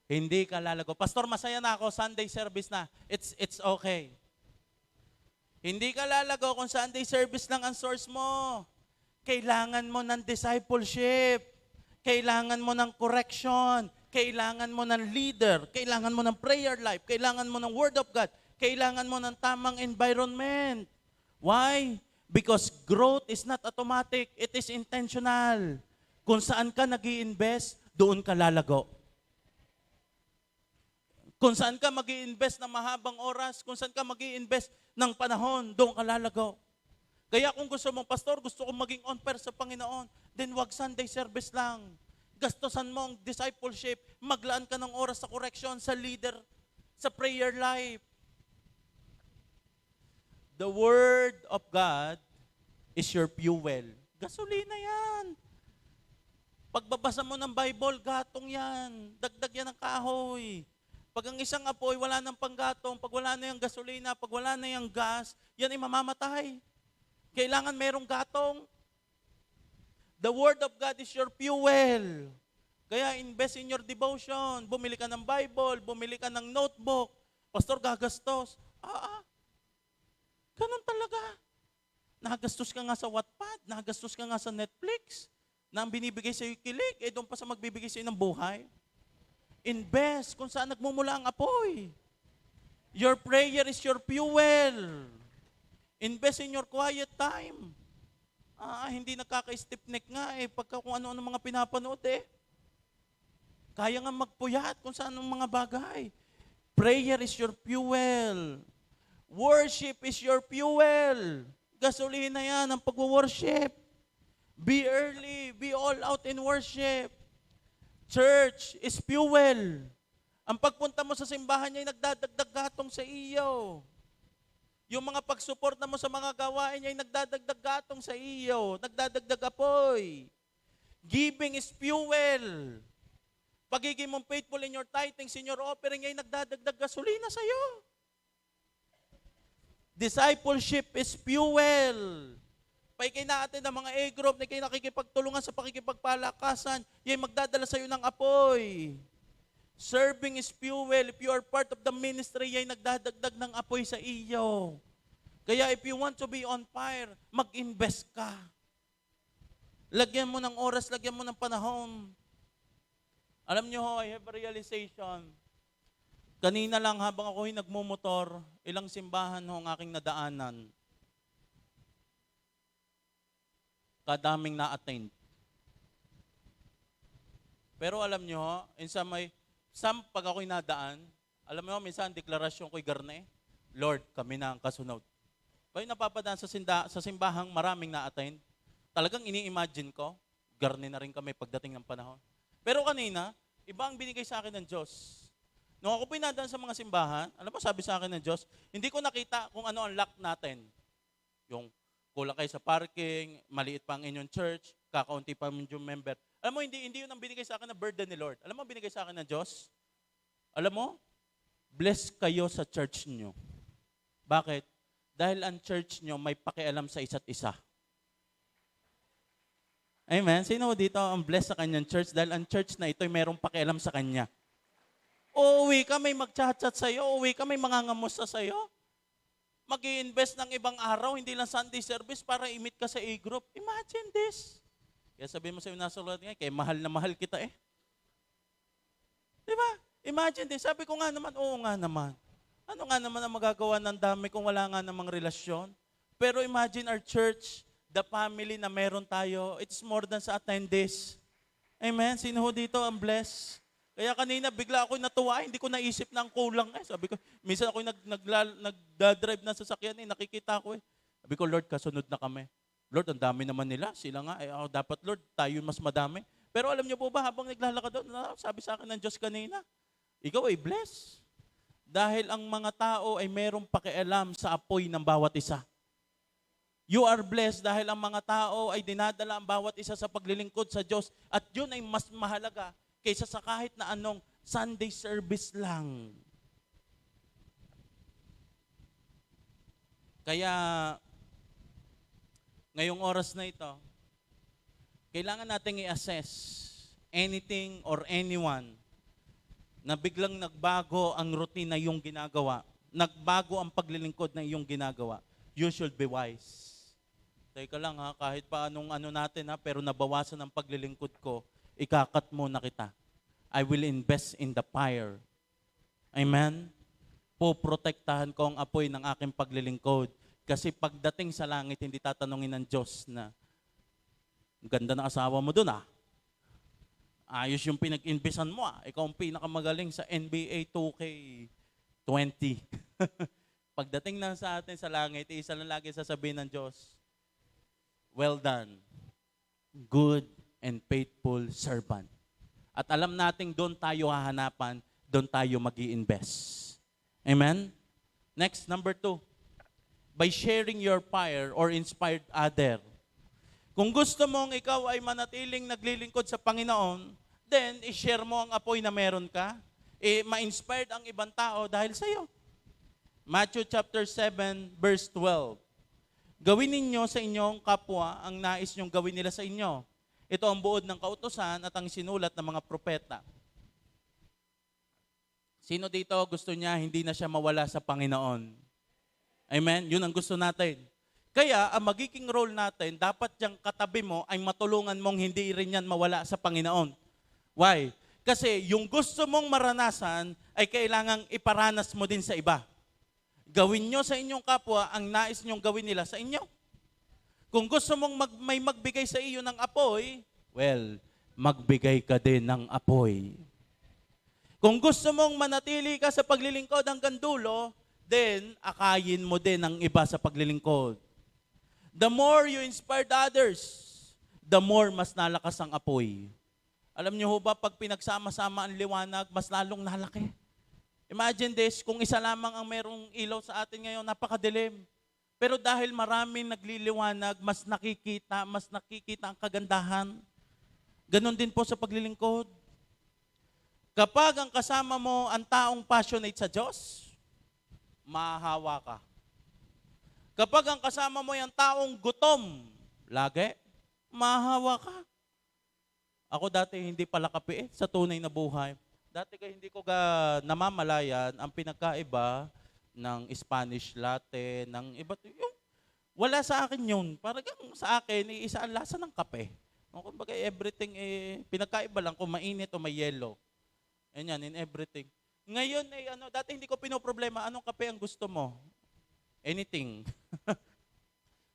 Hindi ka lalago. Pastor, masaya na ako, Sunday service na. It's okay. Hindi ka lalago kung Sunday service lang ang source mo. Kailangan mo ng discipleship. Kailangan mo ng correction. Kailangan mo ng leader, kailangan mo ng prayer life, kailangan mo ng Word of God, kailangan mo ng tamang environment. Why? Because growth is not automatic, it is intentional. Kung saan ka nag-i-invest, doon ka lalago. Kung saan ka mag-i-invest ng mahabang oras, kung saan ka mag-i-invest ng panahon, doon ka lalago. Kaya kung gusto mong, pastor, gusto kong maging on fire sa Panginoon, then wag Sunday service lang. Gastusan mo ang discipleship, maglaan ka ng oras sa correction, sa leader, sa prayer life. The Word of God is your fuel. Gasolina yan. Pagbabasa mo ng Bible, gatong yan. Dagdag yan ng kahoy. Pag ang isang apoy, wala nang panggatong, pag wala na yung gasolina, pag wala na yung gas, yan ay mamamatay. Kailangan merong gatong. The Word of God is your fuel. Kaya invest in your devotion. Bumili ka ng Bible, bumili ka ng notebook. Pastor, gagastos. Ganun talaga. Nakagastos ka nga sa Wattpad, nakagastos ka nga sa Netflix, na ang binibigay sa iyo kilig, doon pa sa magbibigay sa iyo ng buhay. Invest kung saan nagmumula ang apoy. Your prayer is your fuel. Invest in your quiet time. Hindi nakaka-stiff neck nga pagka kung ano-ano mga pinapanood Kaya nga magpuyat kung saan ang mga bagay. Prayer is your fuel. Worship is your fuel. Gasolina yan ang pag-worship. Be early, be all out in worship. Church is fuel. Ang pagpunta mo sa simbahan niya ay nagdadagdag gatong sa iyo. Yung mga pagsuporta mo sa mga gawain niya ay nagdadagdag gatong sa iyo. Nagdadagdag apoy. Giving is fuel. Pagiging mong faithful in your tithing, in your offering, ay nagdadagdag gasolina sa iyo. Discipleship is fuel. Pagkay natin ng mga A-group na kayo nakikipagtulungan sa pakikipagpalakasan, yan magdadala sa iyo ng apoy. Serving is fuel. If you are part of the ministry, yan nagdadagdag ng apoy sa iyo. Kaya if you want to be on fire, mag-invest ka. Lagyan mo ng oras, lagyan mo ng panahon. Alam niyo ho, I have a realization. Kanina lang habang ako'y nagmumotor, ilang simbahan ho ang aking nadaanan. Kadaming na-attend. Pero alam nyo, pag ako'y nadaan, alam mo, minsan deklarasyon ko'y garne, Lord, kami na ang kasunod. Kaya napapadaan sa simbahang maraming na-attend, talagang ini-imagine ko, garne na rin kami pagdating ng panahon. Pero kanina, iba ang binigay sa akin ng Diyos. Nung ako pinadaan sa mga simbahan, alam mo, sabi sa akin ng Diyos, hindi ko nakita kung ano ang lack natin. Yung kulang kayo sa parking, maliit pa ang inyong church, kakaunti pa yung member. Alam mo, hindi yun ang binigay sa akin na burden ni Lord. Alam mo, binigay sa akin ng Diyos? Alam mo, bless kayo sa church nyo. Bakit? Dahil ang church nyo may pakialam sa isa't isa. Amen? Sino dito ang bless sa kanyang church? Dahil ang church na ito ay mayroong pakialam sa kanya. Uuwi ka, may mag-chat-chat sa'yo. Uuwi ka, may mangangamusta sa'yo. Mag-i-invest ng ibang araw, hindi lang Sunday service para i-meet ka sa A-group. Imagine this. Kaya sabihin mo sa'yo, nasa ulat nga, kaya mahal na mahal kita Di ba? Imagine this. Sabi ko nga naman, oo nga naman. Ano nga naman ang magagawa ng dami kung wala nga namang relasyon? Pero imagine our church, the family na meron tayo, it's more than sa attendees. Amen? Sino ho dito ang blessed? Kaya kanina, bigla ako natuwa, hindi ko naisip na ang kulang Sabi ko, minsan ako nagdadrive na sasakyan nakikita ko Sabi ko, Lord, kasunod na kami. Lord, ang dami naman nila. Sila nga, dapat Lord, tayo mas madami. Pero alam niyo po ba, habang naglalakad doon, sabi sa akin ng Diyos kanina, ikaw ay blessed. Dahil ang mga tao ay merong pakialam sa apoy ng bawat isa. You are blessed dahil ang mga tao ay dinadala ang bawat isa sa paglilingkod sa Diyos. At yun ay mas mahalaga kaysa sa kahit na anong Sunday service lang. Kaya, ngayong oras na ito, kailangan nating i-assess anything or anyone na biglang nagbago ang routine na iyong ginagawa, nagbago ang paglilingkod na iyong ginagawa. You should be wise. Teka lang kahit pa anong natin pero nabawasan ang paglilingkod ko, ikakat muna kita. I will invest in the fire. Amen? Poprotektahan ko ang apoy ng aking paglilingkod. Kasi pagdating sa langit, hindi tatanungin ng Diyos na, ganda ng asawa mo dun ayos yung pinag-invisan mo Ikaw ang pinakamagaling sa NBA 2K20. Pagdating na sa atin sa langit, isa lang lagi sasabihin ng Diyos, Well done, good and faithful servant. At alam nating doon tayo hahanapan, doon tayo mag-i-invest. Amen? Next, number 2. By sharing your fire or inspired other. Kung gusto mong ikaw ay manatiling naglilingkod sa Panginoon, then i-share mo ang apoy na meron ka. Ma-inspired ang ibang tao dahil sa iyo. Matthew chapter 7 verse 12. Gawin ninyo sa inyong kapwa ang nais nyong gawin nila sa inyo. Ito ang buod ng kautusan at ang sinulat ng mga propeta. Sino dito gusto niya hindi na siya mawala sa Panginoon? Amen? Yun ang gusto natin. Kaya, ang magiging role natin, dapat yung katabi mo ay matulungan mong hindi rin yan mawala sa Panginoon. Why? Kasi yung gusto mong maranasan ay kailangang iparanas mo din sa iba. Gawin nyo sa inyong kapwa ang nais nyong gawin nila sa inyo. Kung gusto mong may magbigay sa iyo ng apoy, well, magbigay ka din ng apoy. Kung gusto mong manatili ka sa paglilingkod hanggang dulo, then akayin mo din ang iba sa paglilingkod. The more you inspired others, the more mas nalakas ang apoy. Alam niyo ho ba, pag pinagsama-sama ang liwanag, mas lalong nalaki. Imagine this, kung isa lamang ang merong ilaw sa atin ngayon, napakadilim. Pero dahil maraming nagliliwanag, mas nakikita ang kagandahan. Ganon din po sa paglilingkod. Kapag ang kasama mo ang taong passionate sa Diyos, mahahawa ka. Kapag ang kasama mo yung taong gutom, lagi, mahahawa ka. Ako dati hindi pala kape sa tunay na buhay. Dati kaya hindi ko namamalayan ang pinagkaiba ng Spanish latte, ng iba. Wala sa akin yun. Parang sa akin, isa ang lasa ng kape. Kumbaga everything, pinagkaiba lang kung mainit o may yellow. Yan, in everything. Ngayon, dati hindi ko pinoproblema, anong kape ang gusto mo? Anything.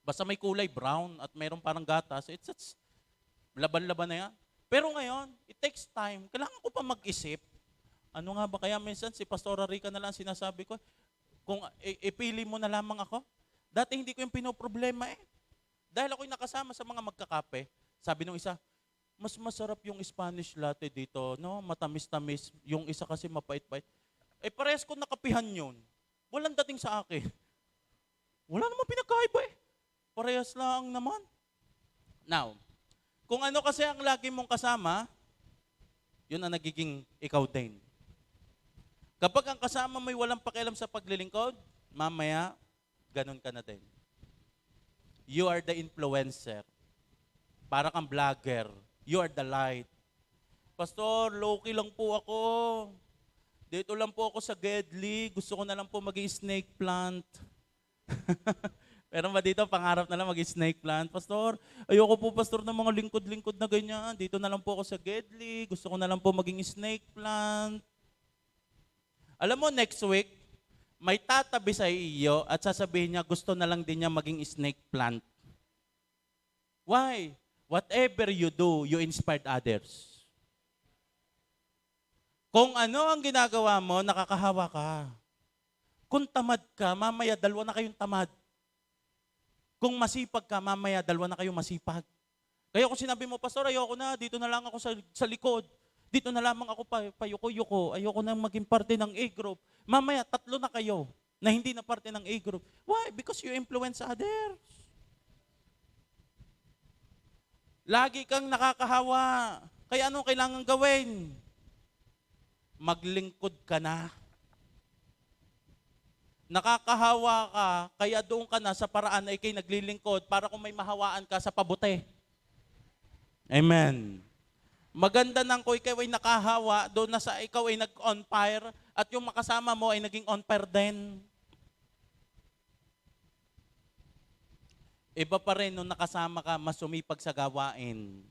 Basta may kulay brown at mayroong parang gatas, it's laban-laban na yan. Pero ngayon, it takes time. Kailangan ko pa mag-isip. Ano nga ba? Kaya minsan si Pastora Rica na lang sinasabi ko, kung ipili mo na lamang ako, dati hindi ko yung pinoproblema eh. Dahil ako'y nakasama sa mga magkakape, sabi nung isa, mas masarap yung Spanish latte dito, no? Matamis-tamis. Yung isa kasi mapait-pait. Parehas ko nakapihan yun. Walang dating sa akin. Wala namang pinagkaiba eh. Parehas lang naman. Now, kung ano kasi ang lagi mong kasama, yun ang nagiging ikaw din. Kapag ang kasama mo'y walang pakialam sa paglilingkod, mamaya, ganun ka na din. You are the influencer. Para kang vlogger. You are the light. Pastor, low-key lang po ako. Dito lang po ako sa Gedli. Gusto ko na lang po maging snake plant. Pero ba dito, pangarap na lang maging snake plant. Pastor, ayoko po, pastor, ng mga lingkod-lingkod na ganyan. Dito na lang po ako sa Gedli. Gusto ko na lang po maging snake plant. Alam mo, next week, may tatabi sa iyo at sasabihin niya, gusto na lang din niya maging snake plant. Why? Whatever you do, you inspired others. Kung ano ang ginagawa mo, nakakahawa ka. Kung tamad ka, mamaya dalawa na kayong tamad. Kung masipag ka, mamaya dalawa na kayong masipag. Kaya kung sinabi mo, Pastor, ayoko na, dito na lang ako sa likod. Dito na lamang ako payuko-yuko. Ayoko na maging parte ng A-group. Mamaya, 3 na kayo na hindi na parte ng A-group. Why? Because you influence others. Lagi kang nakakahawa. Kaya anong kailangan gawin? Maglingkod ka na. Nakakahawa ka, kaya doon ka na sa paraan na ikay naglilingkod para kung may mahawaan ka sa pabuti. Amen. Maganda nang kung ikaw ay nakahawa, doon na sa ikaw ay nag-on fire at yung makasama mo ay naging on fire din. Iba pa rin nung nakasama ka, mas sumipag sa gawain.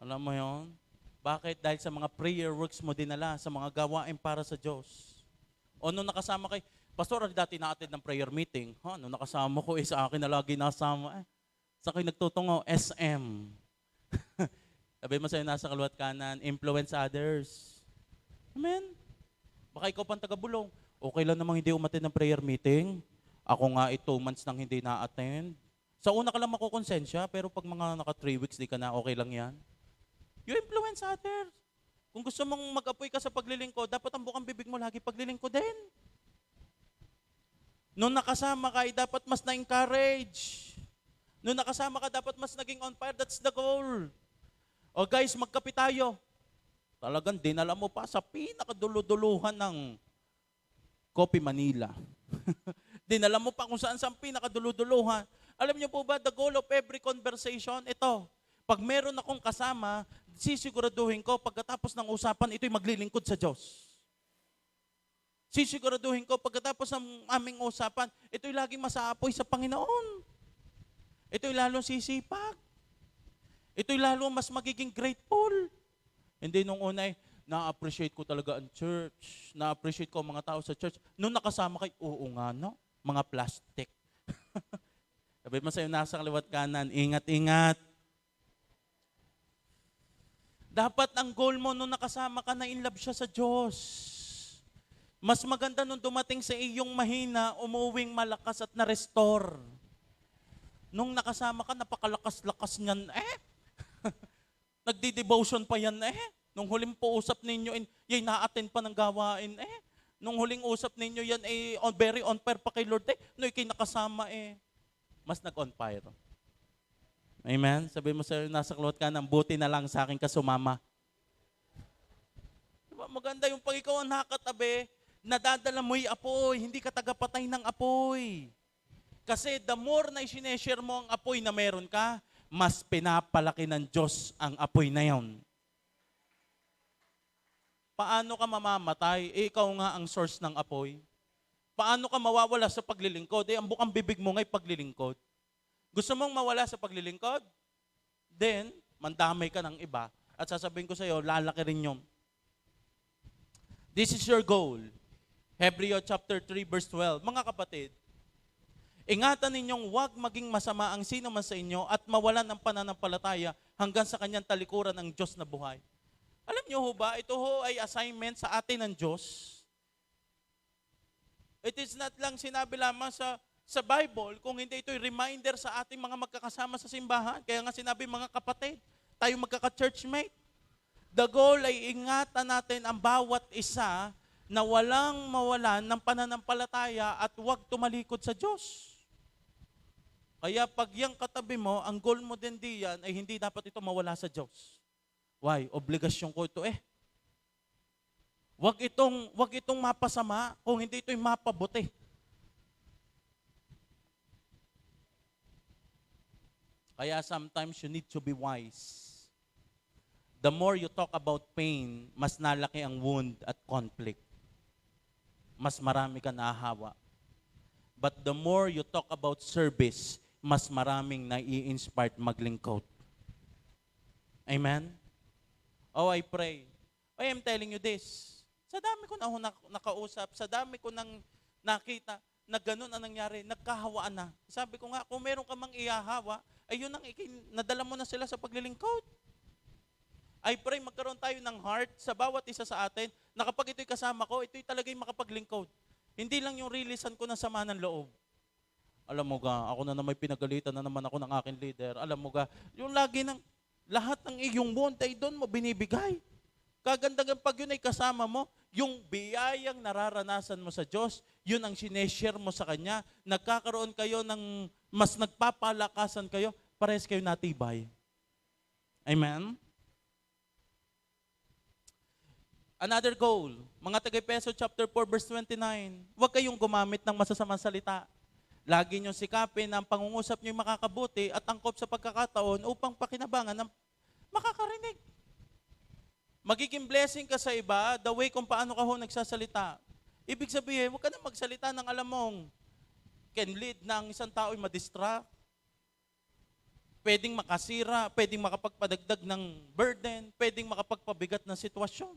Alam mo yon? Bakit? Dahil sa mga prayer works mo dinala, sa mga gawain para sa Diyos. O nung nakasama kay, Pastor, dati na-attend ng prayer meeting. Nung nakasama ko, sa akin na lagi nasama. Sa akin nagtutungo, SM. Sabi mo sa'yo, nasa kaluwat kanan, influence others. Amen? Baka ikaw pang taga-bulong. Okay lang namang hindi umattend ng prayer meeting. Ako nga 2 months nang hindi na-attend. Sa una ka lang makukonsensya, pero pag mga naka 3 weeks, di ka na, okay lang yan. You influence others. Kung gusto mong mag-apoy ka sa paglilingkod, dapat ang bukang bibig mo lagi paglilingkod din. Nung nakasama ka, dapat mas na-encourage. Nung nakasama ka, dapat mas naging on fire. That's the goal. O guys, magkape tayo. Talagang dinala mo pa sa pinakaduluduluhan ng Coffee Manila. Dinala mo pa kung saan sa pinakaduluduluhan. Alam niyo po ba, the goal of every conversation, ito. Pag meron akong kasama, sisiguraduhin ko, pagkatapos ng usapan, ito'y maglilingkod sa Diyos. Sisiguraduhin ko, pagkatapos ng aming usapan, ito'y laging masaapoy sa Panginoon. Ito'y lalong sisipag. Ito'y lalong mas magiging grateful. Hindi nung una na-appreciate ko talaga ang church. Na-appreciate ko ang mga tao sa church. Nung nakasama kay, oo nga no, mga plastic. Sabi mo sa'yo, nasa kaliwat kanan, ingat-ingat. Dapat ang goal mo nung nakasama ka na in love siya sa Diyos. Mas maganda nung dumating sa iyong mahina, umuwing malakas at na-restore. Nung nakasama ka, napakalakas-lakas niyan Nagdi-devotion pa yan Nung huling po usap ninyo, yan na-attend pa ng gawain Nung huling usap ninyo yan, very on fire pa kay Lord Nung ikay nakasama mas nag-on fire. Amen? Sabi mo sa'yo, nasa klot ka ng buti na lang sa akin ka sumama. Diba, maganda yung pag ikaw ang nakatabi, nadadala mo'y apoy, hindi ka tagapatay ng apoy. Kasi the more na isineshare mo ang apoy na meron ka, mas pinapalaki ng Diyos ang apoy na yon. Paano ka mamamatay? Ikaw nga ang source ng apoy. Paano ka mawawala sa paglilingkod? Ang bukang bibig mo nga'y paglilingkod. Gusto mong mawala sa paglilingkod? Then, mandamay ka ng iba. At sasabihin ko sa iyo, lalaki rin yun. This is your goal. Hebrews chapter 3 verse 12. Mga kapatid, ingatan ninyong huwag maging masama ang sino man sa inyo at mawalan ng pananampalataya hanggang sa kanyang talikuran ng Diyos na buhay. Alam niyo ho ba, ito ho ay assignment sa atin ng Diyos. It is not lang sinabi lamang sa Bible, kung hindi ito'y reminder sa ating mga magkakasama sa simbahan. Kaya nga sinabi mga kapatid, tayo magkaka-churchmate. The goal ay ingatan natin ang bawat isa na walang mawalan ng pananampalataya at huwag tumalikod sa Diyos. Kaya pag yung katabi mo, ang goal mo din diyan ay hindi dapat ito mawala sa Diyos. Why? Obligasyon ko ito Huwag itong mapasama kung hindi ito'y mapabuti. Kaya sometimes you need to be wise. The more you talk about pain, mas nalaki ang wound at conflict. Mas marami ka nahahawa. But the more you talk about service, mas maraming nai-inspired maglingkod. Amen? Oh, I pray. I am telling you this. Sa dami ko na nakausap, sa dami ko nang nakita na ganun ang nangyari, nagkahawaan na. Sabi ko nga, kung meron ka mang ihahawa, ay yun ang nadala mo na sila sa paglilingkod. I pray magkaroon tayo ng heart sa bawat isa sa atin na kapag ito'y kasama ko, ito'y talaga'y makapaglingkod. Hindi lang yung releasean ko ng sama ng loob. Alam mo ga, ako na may pinagalitan na naman ako ng aking leader. Alam mo ga, yung lagi ng lahat ng iyong bond ay doon mo binibigay. Kagandagan pag yun ay kasama mo, yung biyayang nararanasan mo sa Diyos, yun ang sineshare mo sa Kanya. Nagkakaroon kayo ng mas nagpapalakasan kayo, parehas kayo natibay. Amen? Another goal, mga taga-Efeso chapter 4 verse 29, huwag kayong gumamit ng masasamang salita. Lagi niyong sikapin na ang pangungusap niyo makakabuti at angkop sa pagkakataon upang pakinabangan ng makakarinig. Magiging blessing ka sa iba, the way kung paano ka ho nagsasalita. Ibig sabihin, huwag ka na magsalita ng alam mong can lead na ang isang tao ay madistract. Pwedeng makasira, pwedeng makapagpadagdag ng burden, pwedeng makapagpabigat ng sitwasyon.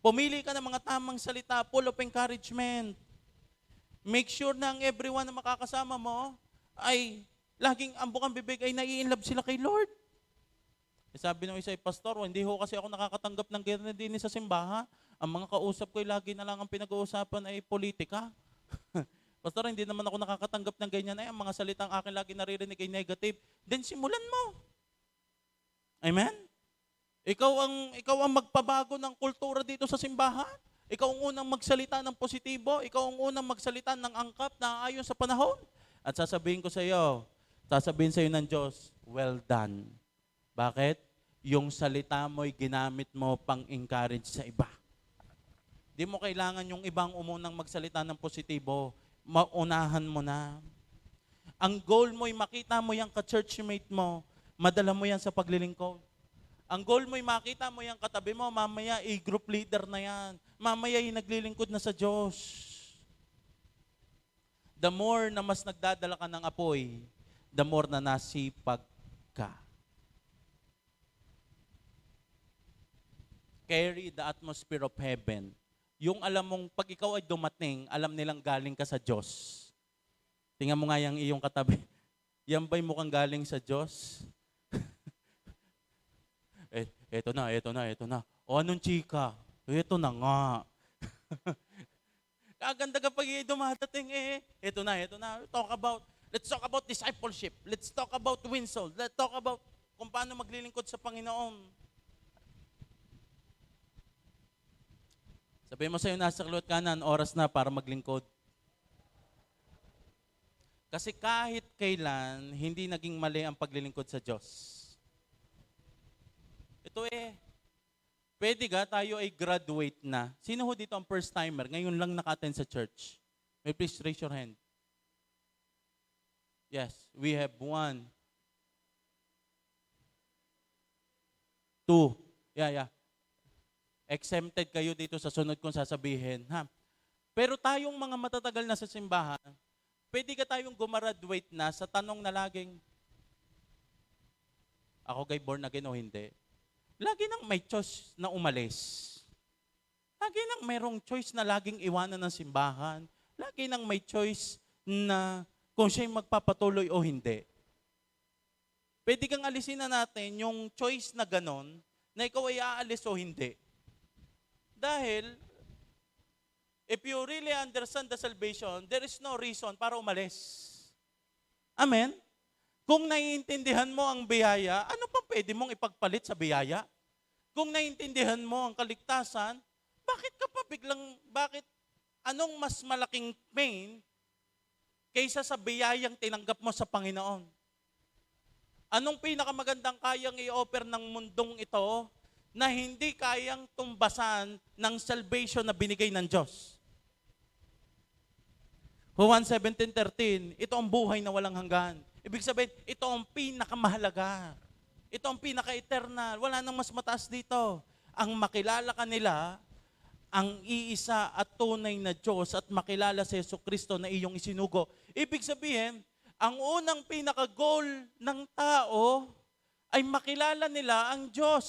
Pumili ka ng mga tamang salita, full of encouragement. Make sure na ang everyone na makakasama mo ay laging ang bukang bibig ay nai-inlove sila kay Lord. Sabi ng isa, pastor, hindi ho kasi ako nakakatanggap ng ganyan din sa simbahan. Ang mga kausap ko ay lagi na lang ang pinag-uusapan ay politika. Pastor, hindi naman ako nakakatanggap ng ganyan. Ay, ang mga salitang akin lagi naririnig ay negative. Then simulan mo. Amen? Ikaw ang magpabago ng kultura dito sa simbahan. Ikaw ang unang magsalita ng positibo. Ikaw ang unang magsalita ng angkap na ayon sa panahon. At sasabihin sa iyo ng Diyos, well done. Bakit? Yung salita mo'y ginamit mo pang encourage sa iba. Di mo kailangan yung ibang umunang magsalita ng positibo. Maunahan mo na. Ang goal mo'y makita mo yung ka-churchmate mo. Madala mo yan sa paglilingkod. Ang goal mo'y makita mo yung katabi mo, mamaya group leader na yan. Mamaya naglilingkod na sa Diyos. The more na mas nagdadala ka ng apoy, the more na nasipag ka. Carry the atmosphere of heaven. Yung alam mong, pag ikaw ay dumating, alam nilang galing ka sa Diyos. Tingnan mo nga yung iyong katabi. Yan ba'y mukhang galing sa Diyos? Eto na. O anong chika? Eto na nga. Kaganda kapag dumadating Eto na. Let's talk about discipleship. Let's talk about win souls. Let's talk about kung paano maglilingkod sa Panginoon. Sabihin mo sa'yo, nasa kalot kanan, oras na para maglingkod. Kasi kahit kailan, hindi naging mali ang paglilingkod sa Diyos. Ito pwede ga tayo ay graduate na. Sino ho dito ang first timer? Ngayon lang naka-attend sa church. May please raise your hand. Yes, we have 1, 2. Yeah. Exempted kayo dito sa sunod kong sasabihin. Ha? Pero tayong mga matatagal na sa simbahan, pwede ka tayong gumraduate na sa tanong na laging, ako kay born again o hindi? Lagi nang may choice na umalis. Lagi nang mayroong choice na laging iwanan ng simbahan. Lagi nang may choice na kung siya'y magpapatuloy o hindi. Pwede kang alisin na natin yung choice na ganon, na ikaw ay aalis o hindi. Dahil, if you really understand the salvation, there is no reason para umalis. Amen? Kung naiintindihan mo ang biyaya, ano pa pwede mong ipagpalit sa biyaya? Kung naiintindihan mo ang kaligtasan, anong mas malaking pain kaysa sa biyayang tinanggap mo sa Panginoon? Anong pinakamagandang kayang i-offer ng mundong ito na hindi kayang tumbasan ng salvation na binigay ng Diyos? Juan 17:13, ito ang buhay na walang hanggan. Ibig sabihin, ito ang pinakamahalaga. Ito ang pinaka-eternal. Wala nang mas mataas dito. Ang makilala ka nila, ang iisa at tunay na Diyos at makilala si Jesucristo na iyong isinugo. Ibig sabihin, ang unang pinaka-goal ng tao ay makilala nila ang Diyos.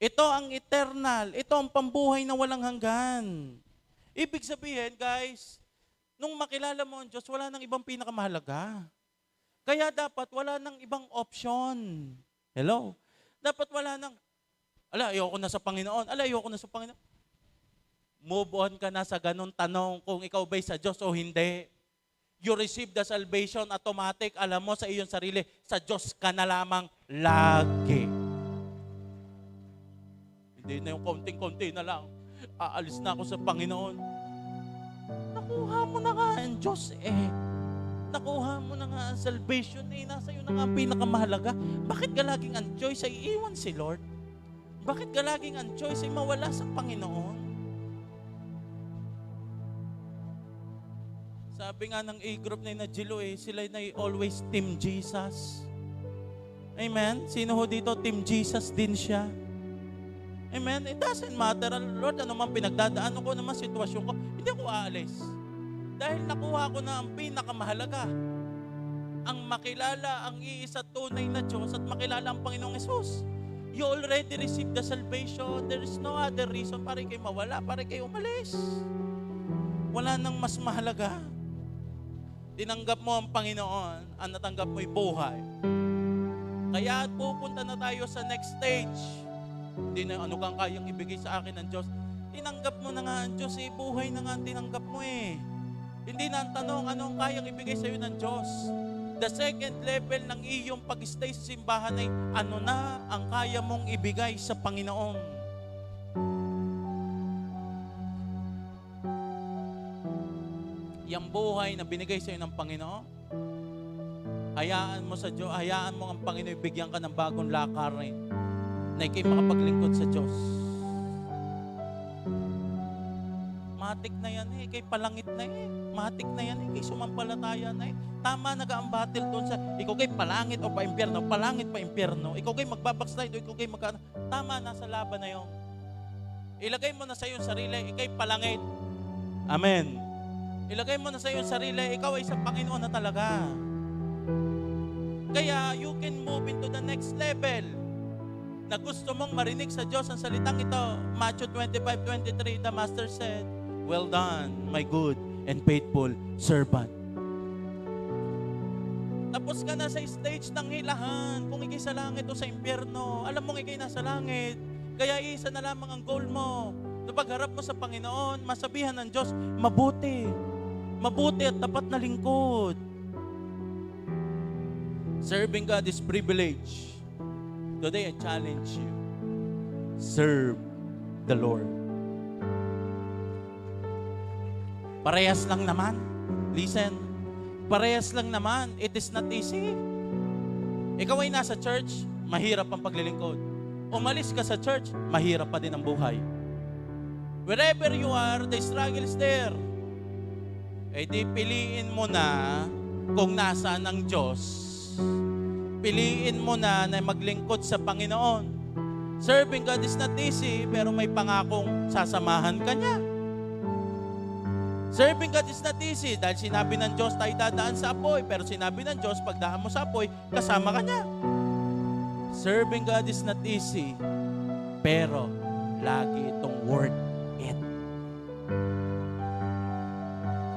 Ito ang eternal. Ito ang pambuhay na walang hanggan. Ibig sabihin, guys, nung makilala mo ang Diyos, wala nang ibang pinakamahalaga. Kaya dapat wala nang ibang option. Hello? Dapat wala nang, ayoko na sa Panginoon. Ayoko na sa Panginoon. Move on ka na sa ganun tanong kung ikaw ba'y sa Diyos o hindi. You receive the salvation automatic. Alam mo sa iyong sarili, sa Diyos ka na lamang lagi. Hindi na yung konting-konti na lang. Aalis na ako sa Panginoon. Nakuha mo na nga ang Diyos Nakuha mo na nga ang salvation nasa iyo na nga ang pinakamahalaga. Bakit ka laging ang choice ay iwan si Lord? Bakit ka laging ang choice ay mawala sa Panginoon? Sabi nga ng A-group na Jilo sila na always Team Jesus. Amen? Sino ho dito? Team Jesus din siya. Amen? It doesn't matter, Lord, ano man pinagdadaan ko, ano man sitwasyon ko, hindi ako aalis. Dahil nakuha ko na ang pinakamahalaga. Ang makilala ang iisa tunay na Diyos at makilala ang Panginoong Hesus. You already received the salvation. There is no other reason para kayo mawala, para kayo umalis. Wala nang mas mahalaga. Tinanggap mo ang Panginoon, ang natanggap mo'y buhay. Kaya pupunta na tayo sa next stage. Hindi na ano kang kayang ibigay sa akin ng Diyos. Tinanggap mo na nga ang Diyos eh. Buhay na nga ang tinanggap mo eh. Hindi na ang tanong, ano ang kayang ibigay sa'yo ng Diyos? The second level ng iyong pag-stay sa simbahan ay ano na ang kaya mong ibigay sa Panginoon. Yang buhay na binigay sa'yo ng Panginoon, hayaan mo sa Diyos, hayaan mo ang Panginoon bigyan ka ng bagong lakarin na ikay makapaglingkod sa Diyos. Matik na yan eh, ikay palangit na eh. Matik na yan eh, ikay sumampalataya na eh. Tama nag-aambatil doon sa, ikaw kay palangit o pa-impyerno, palangit pa-impyerno. Ikaw kay magbabackslide o ikaw kay tama, nasa laban na yun. Ilagay mo na sa iyong sarili, ikay palangit. Amen. Ilagay mo na sa iyong sarili, ikaw ay sa Panginoon na talaga. Kaya you can move into the next level na gusto mong marinig sa Diyos ang salitang ito. Matthew 25:23, the Master said, "Well done, my good and faithful servant." Tapos ka na sa stage ng hilahan, kung ikay sa langit o sa impyerno. Alam mong ikay nasa langit, kaya isa na lamang ang goal mo. Na pagharap mo sa Panginoon, masabihan ng Diyos, mabuti at tapat na lingkod. Serving God is privilege. Today I challenge you. Serve the Lord. Parehas lang naman. Listen. Parehas lang naman. It is not easy. Ikaw ay nasa church, mahirap ang paglilingkod. Umalis ka sa church, mahirap pa din ang buhay. Wherever you are, the struggle is there. Eh di piliin mo na kung nasaan ang Diyos. Piliin mo na maglingkod sa Panginoon. Serving God is not easy, pero may pangakong sasamahan ka niya. Serving God is not easy dahil sinabi ng Diyos tayo dadaan sa apoy, pero sinabi ng Diyos pagdaan mo sa apoy, kasama ka niya. Serving God is not easy, pero lagi itong worth it.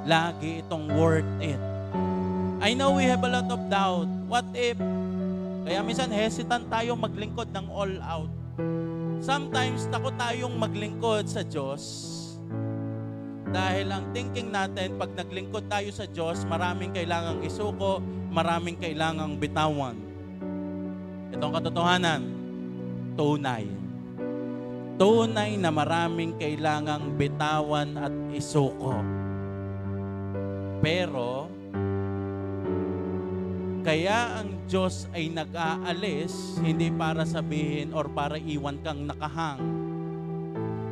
Lagi itong worth it. I know we have a lot of doubt. What if? Kaya minsan hesitant tayo maglingkod ng all out. Sometimes takot tayong maglingkod sa Diyos dahil ang thinking natin pag naglingkod tayo sa Diyos, maraming kailangang isuko, maraming kailangang bitawan. Itong katotohanan, tunay. Tunay na maraming kailangang bitawan at isuko. Pero kaya ang Diyos ay nag-aalis, hindi para sabihin or para iwan kang nakahang.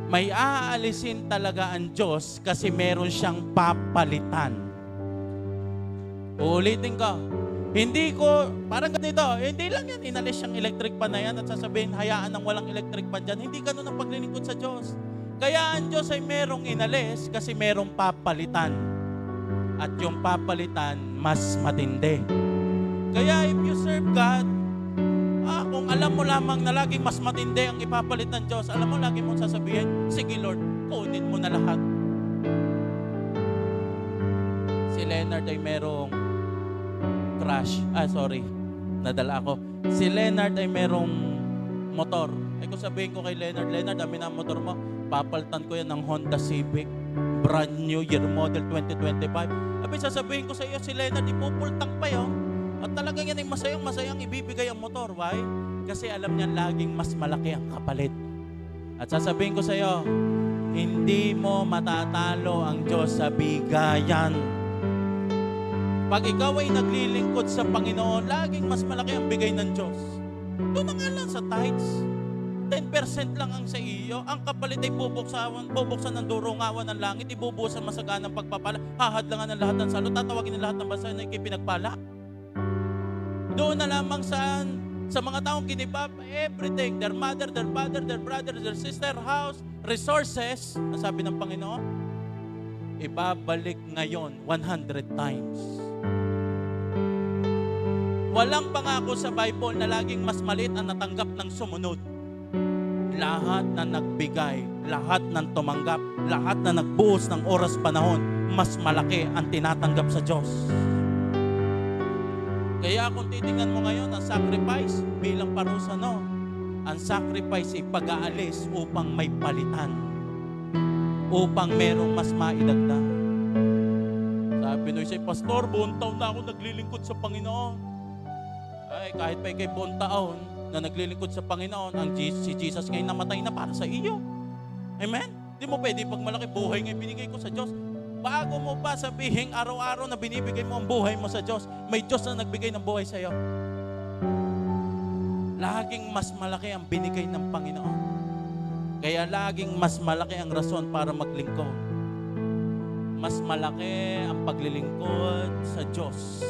May aalisin talaga ang Diyos kasi meron siyang papalitan. Uulitin ko, hindi ko, parang ganito, hindi lang yan, inalis siyang electric pan na yan at sasabihin, hayaan ng walang electric pan dyan. Hindi ganun ang paglilingkod sa Diyos. Kaya ang Diyos ay merong inalis kasi merong papalitan. At yung papalitan, mas matindi. Kaya if you serve God, kung alam mo lamang na laging mas matindi ang ipapalit ng Diyos, alam mo lagi mong sasabihin, sige Lord, kunin mo na lahat. Si Leonard ay merong crash. Nadala ako. Si Leonard ay merong motor. Ay kung sabihin ko kay Leonard, amin ang motor mo, papalitan ko yan ng Honda Civic. Brand new year model 2025. Sasabihin ko sa iyo, si Leonard, ipupultang pa yun. At talagang yan ay masayang ibibigay ang motor. Why? Kasi alam niya laging mas malaki ang kapalit. At sasabihin ko sa iyo, hindi mo matatalo ang Diyos sa bigayan. Pag ikaw ay naglilingkod sa Panginoon, laging mas malaki ang bigay ng Diyos. Doon na nga lang sa tithes. 10% lang ang sa iyo. Ang kapalit ay bubuksan ng durungawan ng langit, ibubusan masaganang pagpapala, hahadlangan ng lahat ng salo, tatawagin ng lahat ng bansa na ikipinagpala. Doon na lamang saan? Sa mga taong kinibab, everything, their mother, their father, their brother, their sister, house, resources, ang sabi ng Panginoon, ibabalik ngayon 100 times. Walang pangako sa Bible na laging mas maliit ang natanggap ng sumunod. Lahat na nagbigay, lahat ng tumanggap, lahat na nagbuhos ng oras panahon, mas malaki ang tinatanggap sa Diyos. Kaya kung titingnan mo ngayon, ang sacrifice bilang parusa, no? Ang sacrifice ay pag-aalis upang may palitan. upang merong mas maidagdag. Sabi nung isa'y, Pastor, buong taon na ako naglilingkod sa Panginoon. Ay, kahit pa ikay buong taon na naglilingkod sa Panginoon, si Jesus ngayon namatay na para sa iyo. Amen? Di mo pwede pag malaki buhay ngayon binigay ko sa Diyos. Bago mo pa sabihin araw-araw na binibigay mo ang buhay mo sa Diyos, may Diyos na nagbigay ng buhay sa iyo. Laging mas malaki ang binigay ng Panginoon. Kaya laging mas malaki ang rason para maglingkod. Mas malaki ang paglilingkod sa Diyos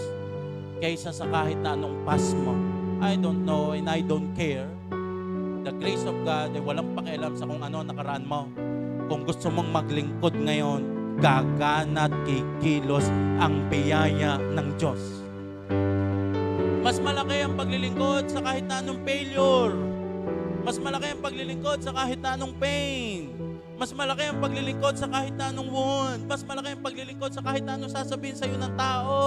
kaysa sa kahit na anong past mo. I don't know and I don't care. The grace of God ay walang pakialam sa kung ano nakaraan mo. Kung gusto mong maglingkod ngayon, gagana at kikilos ang biyaya ng Diyos. Mas malaki ang paglilingkod sa kahit na anong failure. Mas malaki ang paglilingkod sa kahit na anong pain. Mas malaki ang paglilingkod sa kahit na anong wound. Mas malaki ang paglilingkod sa kahit na anong sasabihin sa iyo ng tao.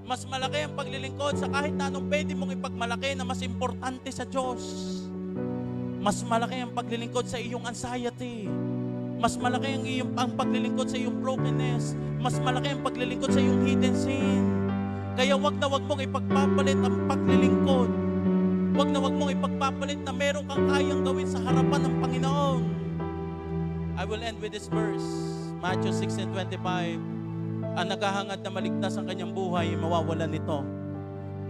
Mas malaki ang paglilingkod sa kahit na anong pwede mong ipagmalaki na mas importante sa Diyos. Mas malaki ang paglilingkod sa iyong anxiety. Mas malaki ang paglilingkod sa iyong brokenness. Mas malaki ang paglilingkod sa iyong hidden sin. Kaya wag na wag mong ipagpapalit ang paglilingkod. Wag na wag mong ipagpapalit na meron kang kayang gawin sa harapan ng Panginoon. I will end with this verse. Matthew 6:25. Ang naghahangad na maligtas ang kanyang buhay, mawawalan nito.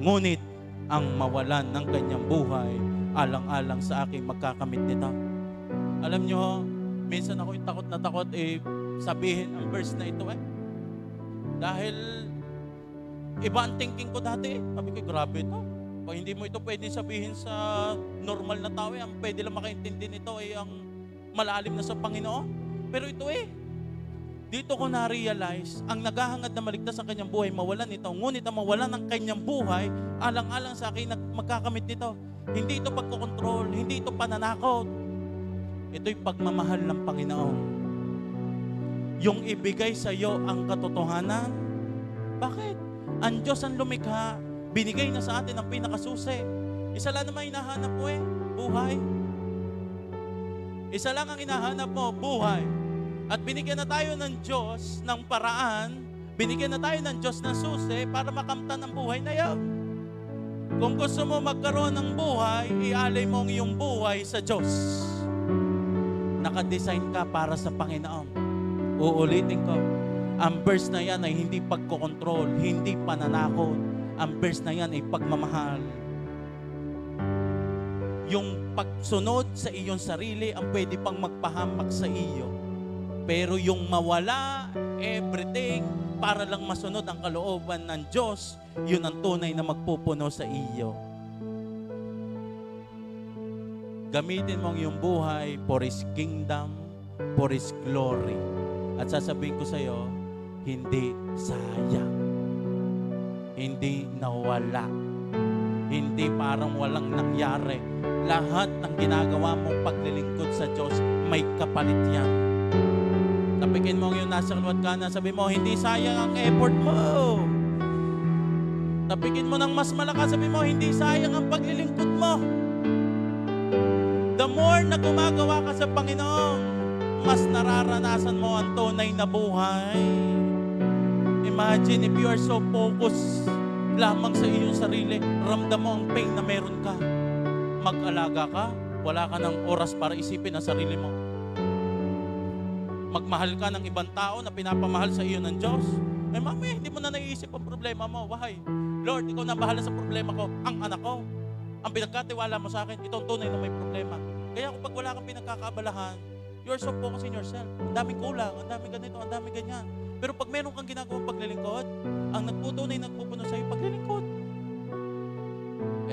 Ngunit ang mawalan ng kanyang buhay, alang-alang sa aking magkakamit nito. Alam nyo, minsan ako'y takot na takot sabihin ang verse na ito Dahil iba ang thinking ko dati. Sabi ko, grabe ito. Kung hindi mo ito pwede sabihin sa normal na tao, ang pwede lang makaintindi nito ay ang malalim na sa Panginoon. Pero ito dito ko na-realize, ang naghahangad na maligtas ang kanyang buhay, mawalan nito. Ngunit ang mawalan ng kanyang buhay, alang-alang sa akin magkakamit nito. Hindi ito pagkokontrol, hindi ito pananakot. Ito'y pagmamahal ng Panginoon. Yung ibigay sa iyo ang katotohanan. Bakit? Ang Diyos ang lumikha, binigay na sa atin ang pinakasusi. Isa lang naman hinahanap mo buhay. Isa lang ang hinahanap mo, buhay. At binigyan na tayo ng Diyos ng paraan, binigyan na tayo ng Diyos ng susi para makamtan ang buhay na yan. Kung gusto mo magkaroon ng buhay, ialay mo ang iyong buhay sa Diyos. Nakadesign ka para sa Panginoon. Uulitin ko, ang verse na yan ay hindi pagkokontrol, hindi pananakot. Ang verse na yan ay pagmamahal. Yung pagsunod sa iyong sarili ang pwede pang magpahamak sa iyo. Pero yung mawala everything para lang masunod ang kalooban ng Diyos, yun ang tunay na magpupuno sa iyo. Gamitin mo ang iyong buhay for His kingdom, for His glory. At sasabihin ko sa iyo, hindi sayang. Hindi nawala. Hindi parang walang nangyari. Lahat ng ginagawa mong paglilingkod sa Diyos, may kapalit yan. Tapikin mo yung nasa kaliwat kanan, sabi mo, hindi sayang ang effort mo. Tapikin mo ng mas malakas, sabi mo, hindi sayang ang paglilingkod mo. The more na gumagawa ka sa Panginoon, mas nararanasan mo ang tunay na buhay. Imagine if you are so focused lamang sa iyong sarili, ramdam mo ang pain na meron ka. Mag-alaga ka, wala ka ng oras para isipin ang sarili mo. Magmahal ka ng ibang tao na pinapamahal sa iyo ng Diyos. Mamaya, hindi mo na naiisip ang problema mo. Why? Lord, ikaw na bahala sa problema ko. Ang anak ko, ang pinagkatiwala mo sa akin, itong tunay na may problema. Kaya kapag wala kang pinagkakaabalahan, you're so focused in yourself. Ang daming kulang, ang daming ganito, ang daming ganyan. Pero pag meron kang ginagawang paglilingkod, ang nagputunay, nagpupuno sa iyo, paglilingkod.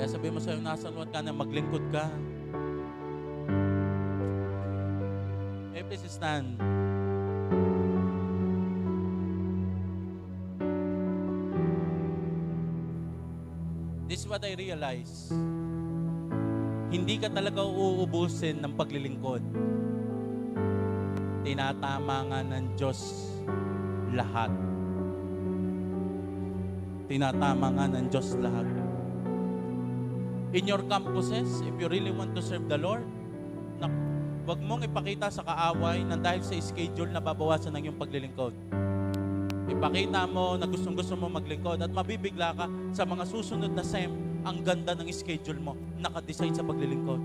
Kaya sabi mo sa iyo, nasa luwat ka na maglingkod ka. Please stand. This is what I realize. Hindi ka talaga uubusin ng paglilingkod. Tinatama nga ng Diyos lahat. Tinatama nga ng Diyos lahat. In your campuses, if you really want to serve the Lord, Huwag mong ipakita sa kaaway na dahil sa schedule na babawasan ng iyong paglilingkod. Ipakita mo na gustong-gusto mo maglingkod at mabibigla ka sa mga susunod na SEM. Ang ganda ng schedule mo, nakadesign sa paglilingkod.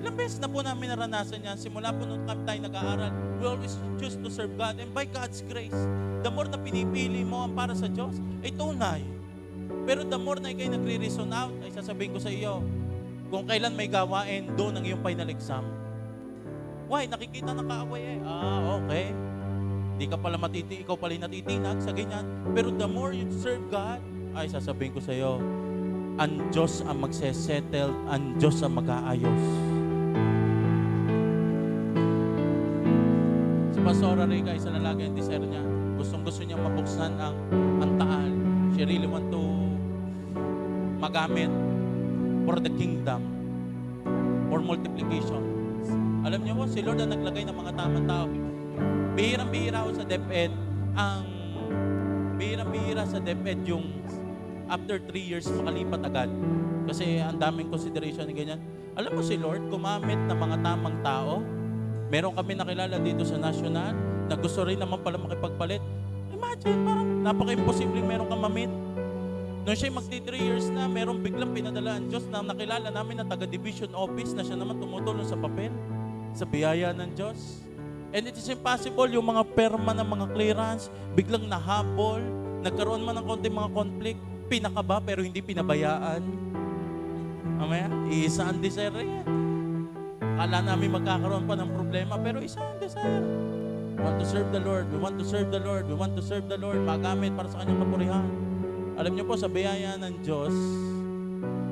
Ilang beses na po namin naranasan yan. Simula po nung tayo nag-aaral, we always choose to serve God. And by God's grace, the more na pinipili mo ang para sa Diyos, ay tunay. Pero the more na ikay nagre-reason out, ay sasabihin ko sa iyo, kung kailan may gawain, doon ang iyong final exam. Why? Nakikita ng kaaway eh. Okay. Di ka pala ikaw pala natitinag sa ganyan. Pero the more you serve God, ay sasabihin ko sa iyo, ang Diyos ang magsesettle, ang Diyos ang mag-aayos. Si Pastora Rica, isa lalaki ang desire niya. Gustong-gusto niya mabuksan ang taal. She really want to magamit for the kingdom, for multiplication. Alam niyo po, si Lord ang naglagay ng mga tamang tao. Bihirang-bihira sa DepEd, bihirang-bihira sa DepEd yung after 3 years makalipat agad. Kasi ang daming consideration na ganyan. Alam mo si Lord, gumamit ng mga tamang tao. Meron kami nakilala dito sa National na gusto rin naman pala makipagpalit. Imagine, parang napaka-imposible meron kang mamit. Noong siya magti 3 years na, meron biglang pinadalaan Diyos na nakilala namin na taga-division office na siya naman tumutulong sa papel, sa biyaya ng Diyos. And it is impossible, yung mga perma ng mga clearance, biglang nahabol, nagkaroon man ng konting mga conflict, pinakaba pero hindi pinabayaan. Mamaya, isa ang desire yan. Akala namin magkakaroon pa ng problema, pero isa ang desire. We want to serve the Lord, we want to serve the Lord, we want to serve the Lord, magamit para sa kanyang kapurihan. Alam niyo po, sa biyaya ng Diyos,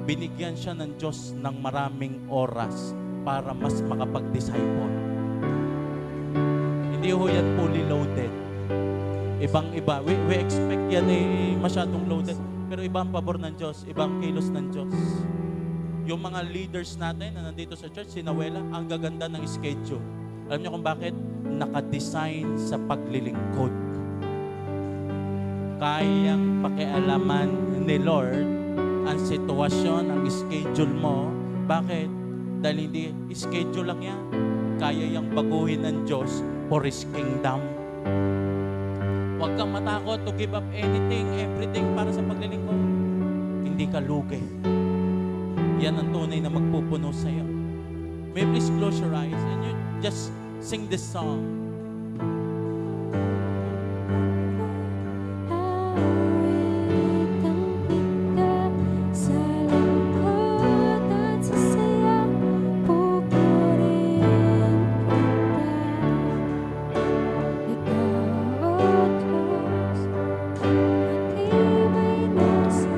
binigyan siya ng Diyos ng maraming oras para mas makapag-disciple. Hindi ho yan fully loaded. Ibang-iba. We expect yan masyadong loaded. Pero ibang pabor ng Diyos, ibang kilos ng Diyos. Yung mga leaders natin na nandito sa church, si Nawela, ang gaganda ng schedule. Alam niyo kung bakit? Nakadesign sa paglilingkod. Kayang pakialaman ni Lord ang sitwasyon, ang schedule mo. Bakit? Dahil hindi schedule lang yan. Kaya yang baguhin ng Diyos for His kingdom. Huwag kang matakot to give up anything, everything para sa paglilingkod. Hindi ka lugi. Yan ang tunay na magpupuno sa iyo. May please close your eyes and you just sing this song.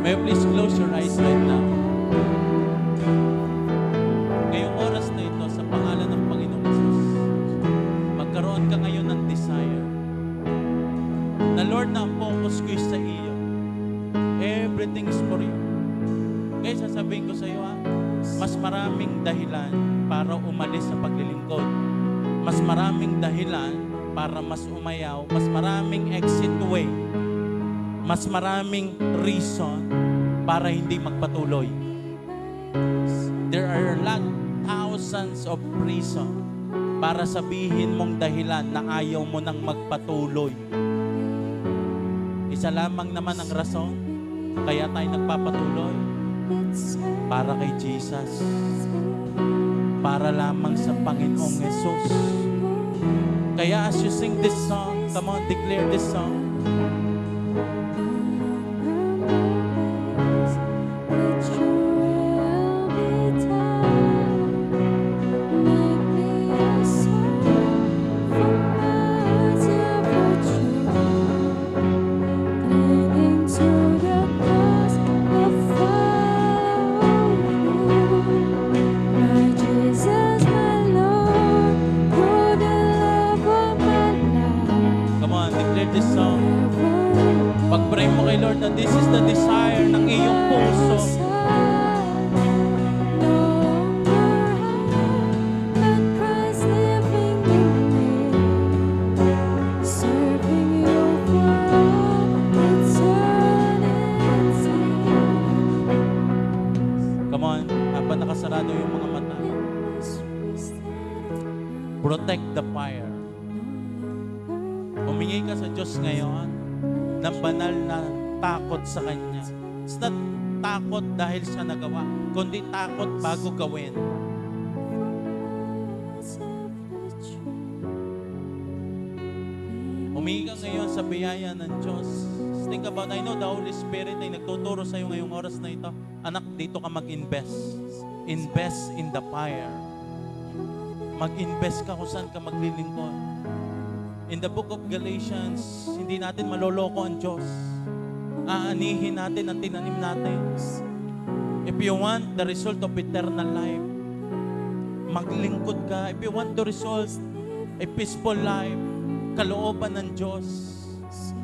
May please close your eyes right now. Ngayong oras na ito, sa pangalan ng Panginoong Jesus, magkaroon ka ngayon ng desire na Lord, na ang focus ko is sa iyo. Everything is for you. Kaya sasabihin ko sa iyo, mas maraming dahilan para umalis sa paglilingkod. Mas maraming dahilan para mas umayaw. Mas maraming exit way. Mas maraming reason para hindi magpatuloy. There are thousands of reason para sabihin mong dahilan na ayaw mo nang magpatuloy. Isa lamang naman ang rason kaya tayo nagpapatuloy. Para kay Jesus. Para lamang sa Panginoong Jesus. Kaya as you sing this song, come on, declare this song. This song. Pag-pray mo kay Lord na this is the desire ng iyong puso. Come on, habang nakasarado yung mga mata. Protect the fire. Humingi ka sa Diyos ngayon ng banal na takot sa Kanya. It's not takot dahil sa nagawa, kundi takot bago gawin. Humingi ka ngayon sa biyaya ng Diyos. Think about, I know the Holy Spirit ay nagtuturo sa iyo ngayong oras na ito. Anak, dito ka mag-invest. Invest in the fire. Mag-invest ka kung saan ka maglilingkod. In the book of Galatians, hindi natin maloloko ang Diyos. Aanihin natin ang tinanim natin. If you want the result of eternal life, maglingkod ka. If you want the result, a peaceful life, kalooban ng Diyos,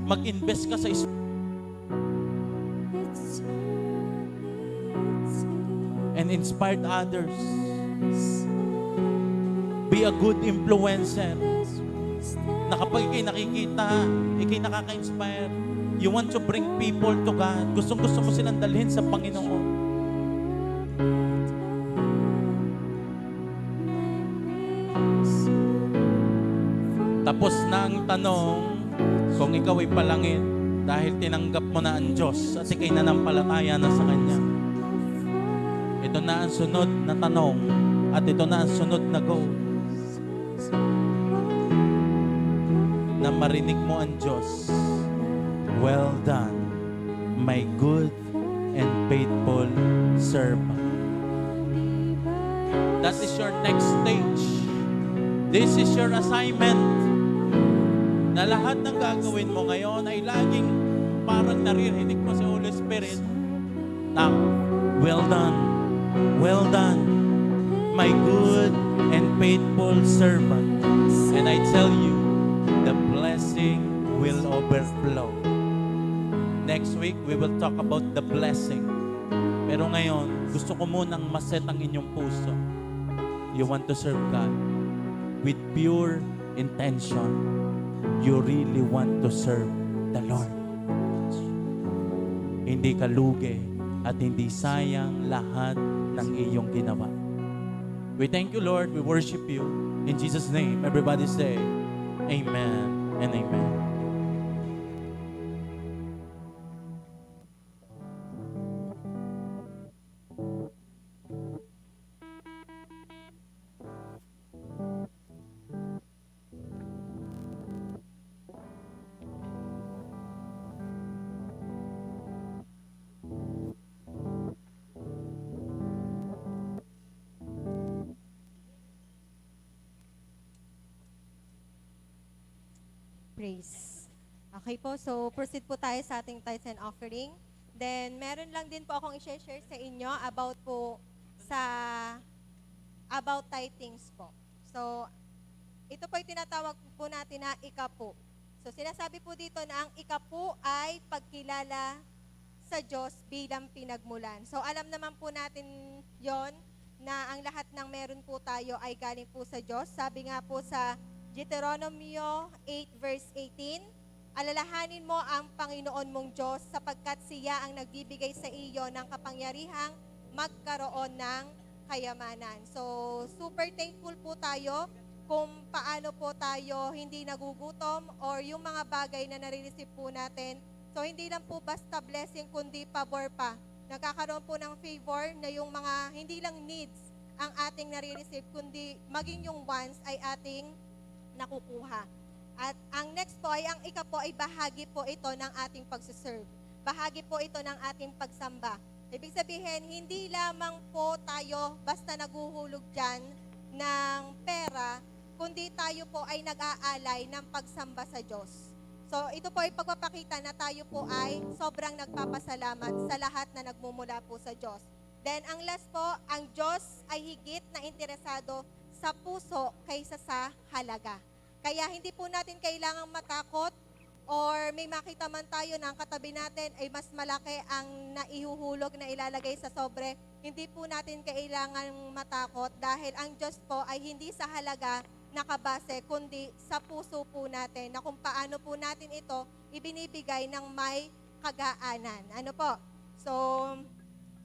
mag-invest ka sa and inspired others. Be a good influencer. Na kapag ikay nakikita, ikay nakaka-inspire, you want to bring people to God. Gustong-gusto mo silang dalhin sa Panginoon. Tapos na ang tanong kung ikaw ay palangit dahil tinanggap mo na ang Diyos at ikay nanampalataya na sa Kanya. Ito na ang sunod na tanong at ito na ang sunod na goal. Na marinig mo ang Diyos. Well done, my good and faithful servant. That is your next stage. This is your assignment. Na lahat ng gagawin mo ngayon ay laging parang naririnig mo sa Holy Spirit. Now, well done, my good and faithful servant. And I tell you, the blessing will overflow. Next week, we will talk about the blessing. Pero ngayon, gusto ko munang maset ang inyong puso. You want to serve God with pure intention. You really want to serve the Lord. Hindi ka lugi at hindi sayang lahat ng iyong ginawa. We thank you, Lord. We worship you. In Jesus' name, everybody say, Amen and amen. Praise. Okay po, so proceed po tayo sa ating tithes and offering. Then, meron lang din po akong i-share sa inyo about po sa about tithings po. So, ito po yung tinatawag po natin na ikapu. So, sinasabi po dito na ang ikapu ay pagkilala sa Diyos bilang pinagmulan. So, alam naman po natin yon na ang lahat ng meron po tayo ay galing po sa Diyos. Sabi nga po sa Deuteronomy 8 verse 18, alalahanin mo ang Panginoon mong Diyos sapagkat siya ang nagbibigay sa iyo ng kapangyarihang magkaroon ng kayamanan. So, super thankful po tayo kung paano po tayo hindi nagugutom or yung mga bagay na nare-receive po natin. So, hindi lang po basta blessing kundi pabor pa. Nagkakaroon po ng favor na yung mga hindi lang needs ang ating nare-receive kundi maging yung wants ay ating nakukuha. At ang next po ay, ang ikapo ay bahagi po ito ng ating pagsuserve. Bahagi po ito ng ating pagsamba. Ibig sabihin, hindi lamang po tayo basta naguhulog dyan ng pera, kundi tayo po ay nag-aalay ng pagsamba sa Diyos. So, ito po ay pagpapakita na tayo po ay sobrang nagpapasalamat sa lahat na nagmumula po sa Diyos. Then, ang last po, ang Diyos ay higit na interesado sa puso kaysa sa halaga. Kaya hindi po natin kailangang matakot or may makita man tayo na ang katabi natin ay mas malaki ang naihuhulog na ilalagay sa sobre. Hindi po natin kailangan matakot dahil ang Diyos po ay hindi sa halaga nakabase kundi sa puso po natin na kung paano po natin ito ibinibigay ng may kagaanan. Ano po? So,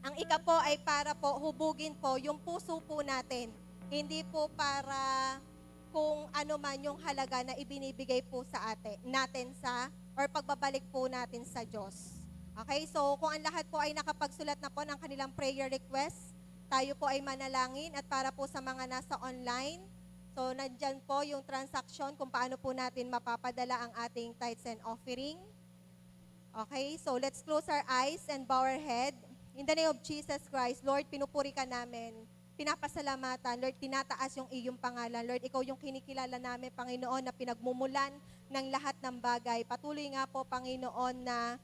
ang ikapo ay para po hubugin po yung puso po natin. Hindi po para kung ano man yung halaga na ibinibigay po sa natin sa, or pagbabalik po natin sa Diyos. Okay, so kung ang lahat po ay nakapagsulat na po ng kanilang prayer request, tayo po ay manalangin. At para po sa mga nasa online, so nandyan po yung transaction kung paano po natin mapapadala ang ating tithes and offering. Okay, so let's close our eyes and bow our head. In the name of Jesus Christ, Lord, pinupuri ka namin. Pinapasalamatan, Lord, tinataas yung iyong pangalan. Lord, ikaw yung kinikilala namin, Panginoon, na pinagmumulan ng lahat ng bagay. Patuloy nga po, Panginoon, na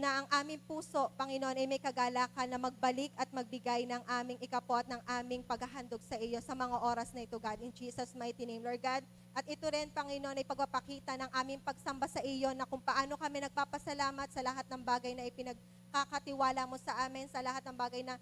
ang aming puso, Panginoon, ay may kagalakan na magbalik at magbigay ng aming ikapot, ng aming paghahandog sa iyo sa mga oras na ito, God. In Jesus' mighty name, Lord God. At ito rin, Panginoon, ay pagpapakita ng aming pagsamba sa iyo na kung paano kami nagpapasalamat sa lahat ng bagay na ipinagkakatiwala mo sa amin, sa lahat ng bagay na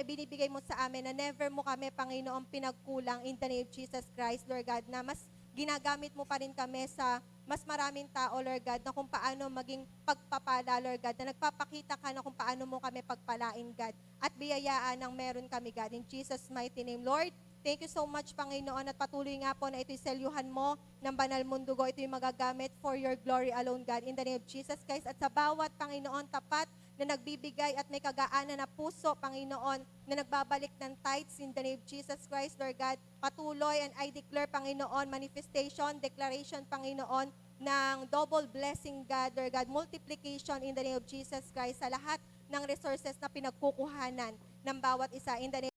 binibigay mo sa amin, na never mo kami, Panginoon, pinagkulang in the name of Jesus Christ, Lord God, na mas ginagamit mo pa rin kami sa mas maraming tao, Lord God, na kung paano maging pagpapala, Lord God, na nagpapakita ka na kung paano mo kami pagpalain, God, at biyayaan ng meron kami, God, in Jesus' mighty name. Lord, thank you so much, Panginoon, at patuloy nga po na ito'y selyuhan mo ng banal mundugo, ito'y magagamit for your glory alone, God, in the name of Jesus Christ. At sa bawat, Panginoon, tapat na nagbibigay at may kagaanan na puso, Panginoon, na nagbabalik ng tithes in the name of Jesus Christ, Lord God, patuloy, and I declare, Panginoon, manifestation, declaration, Panginoon, ng double blessing, God, Lord God, multiplication in the name of Jesus Christ sa lahat ng resources na pinagkukuhanan ng bawat isa in the name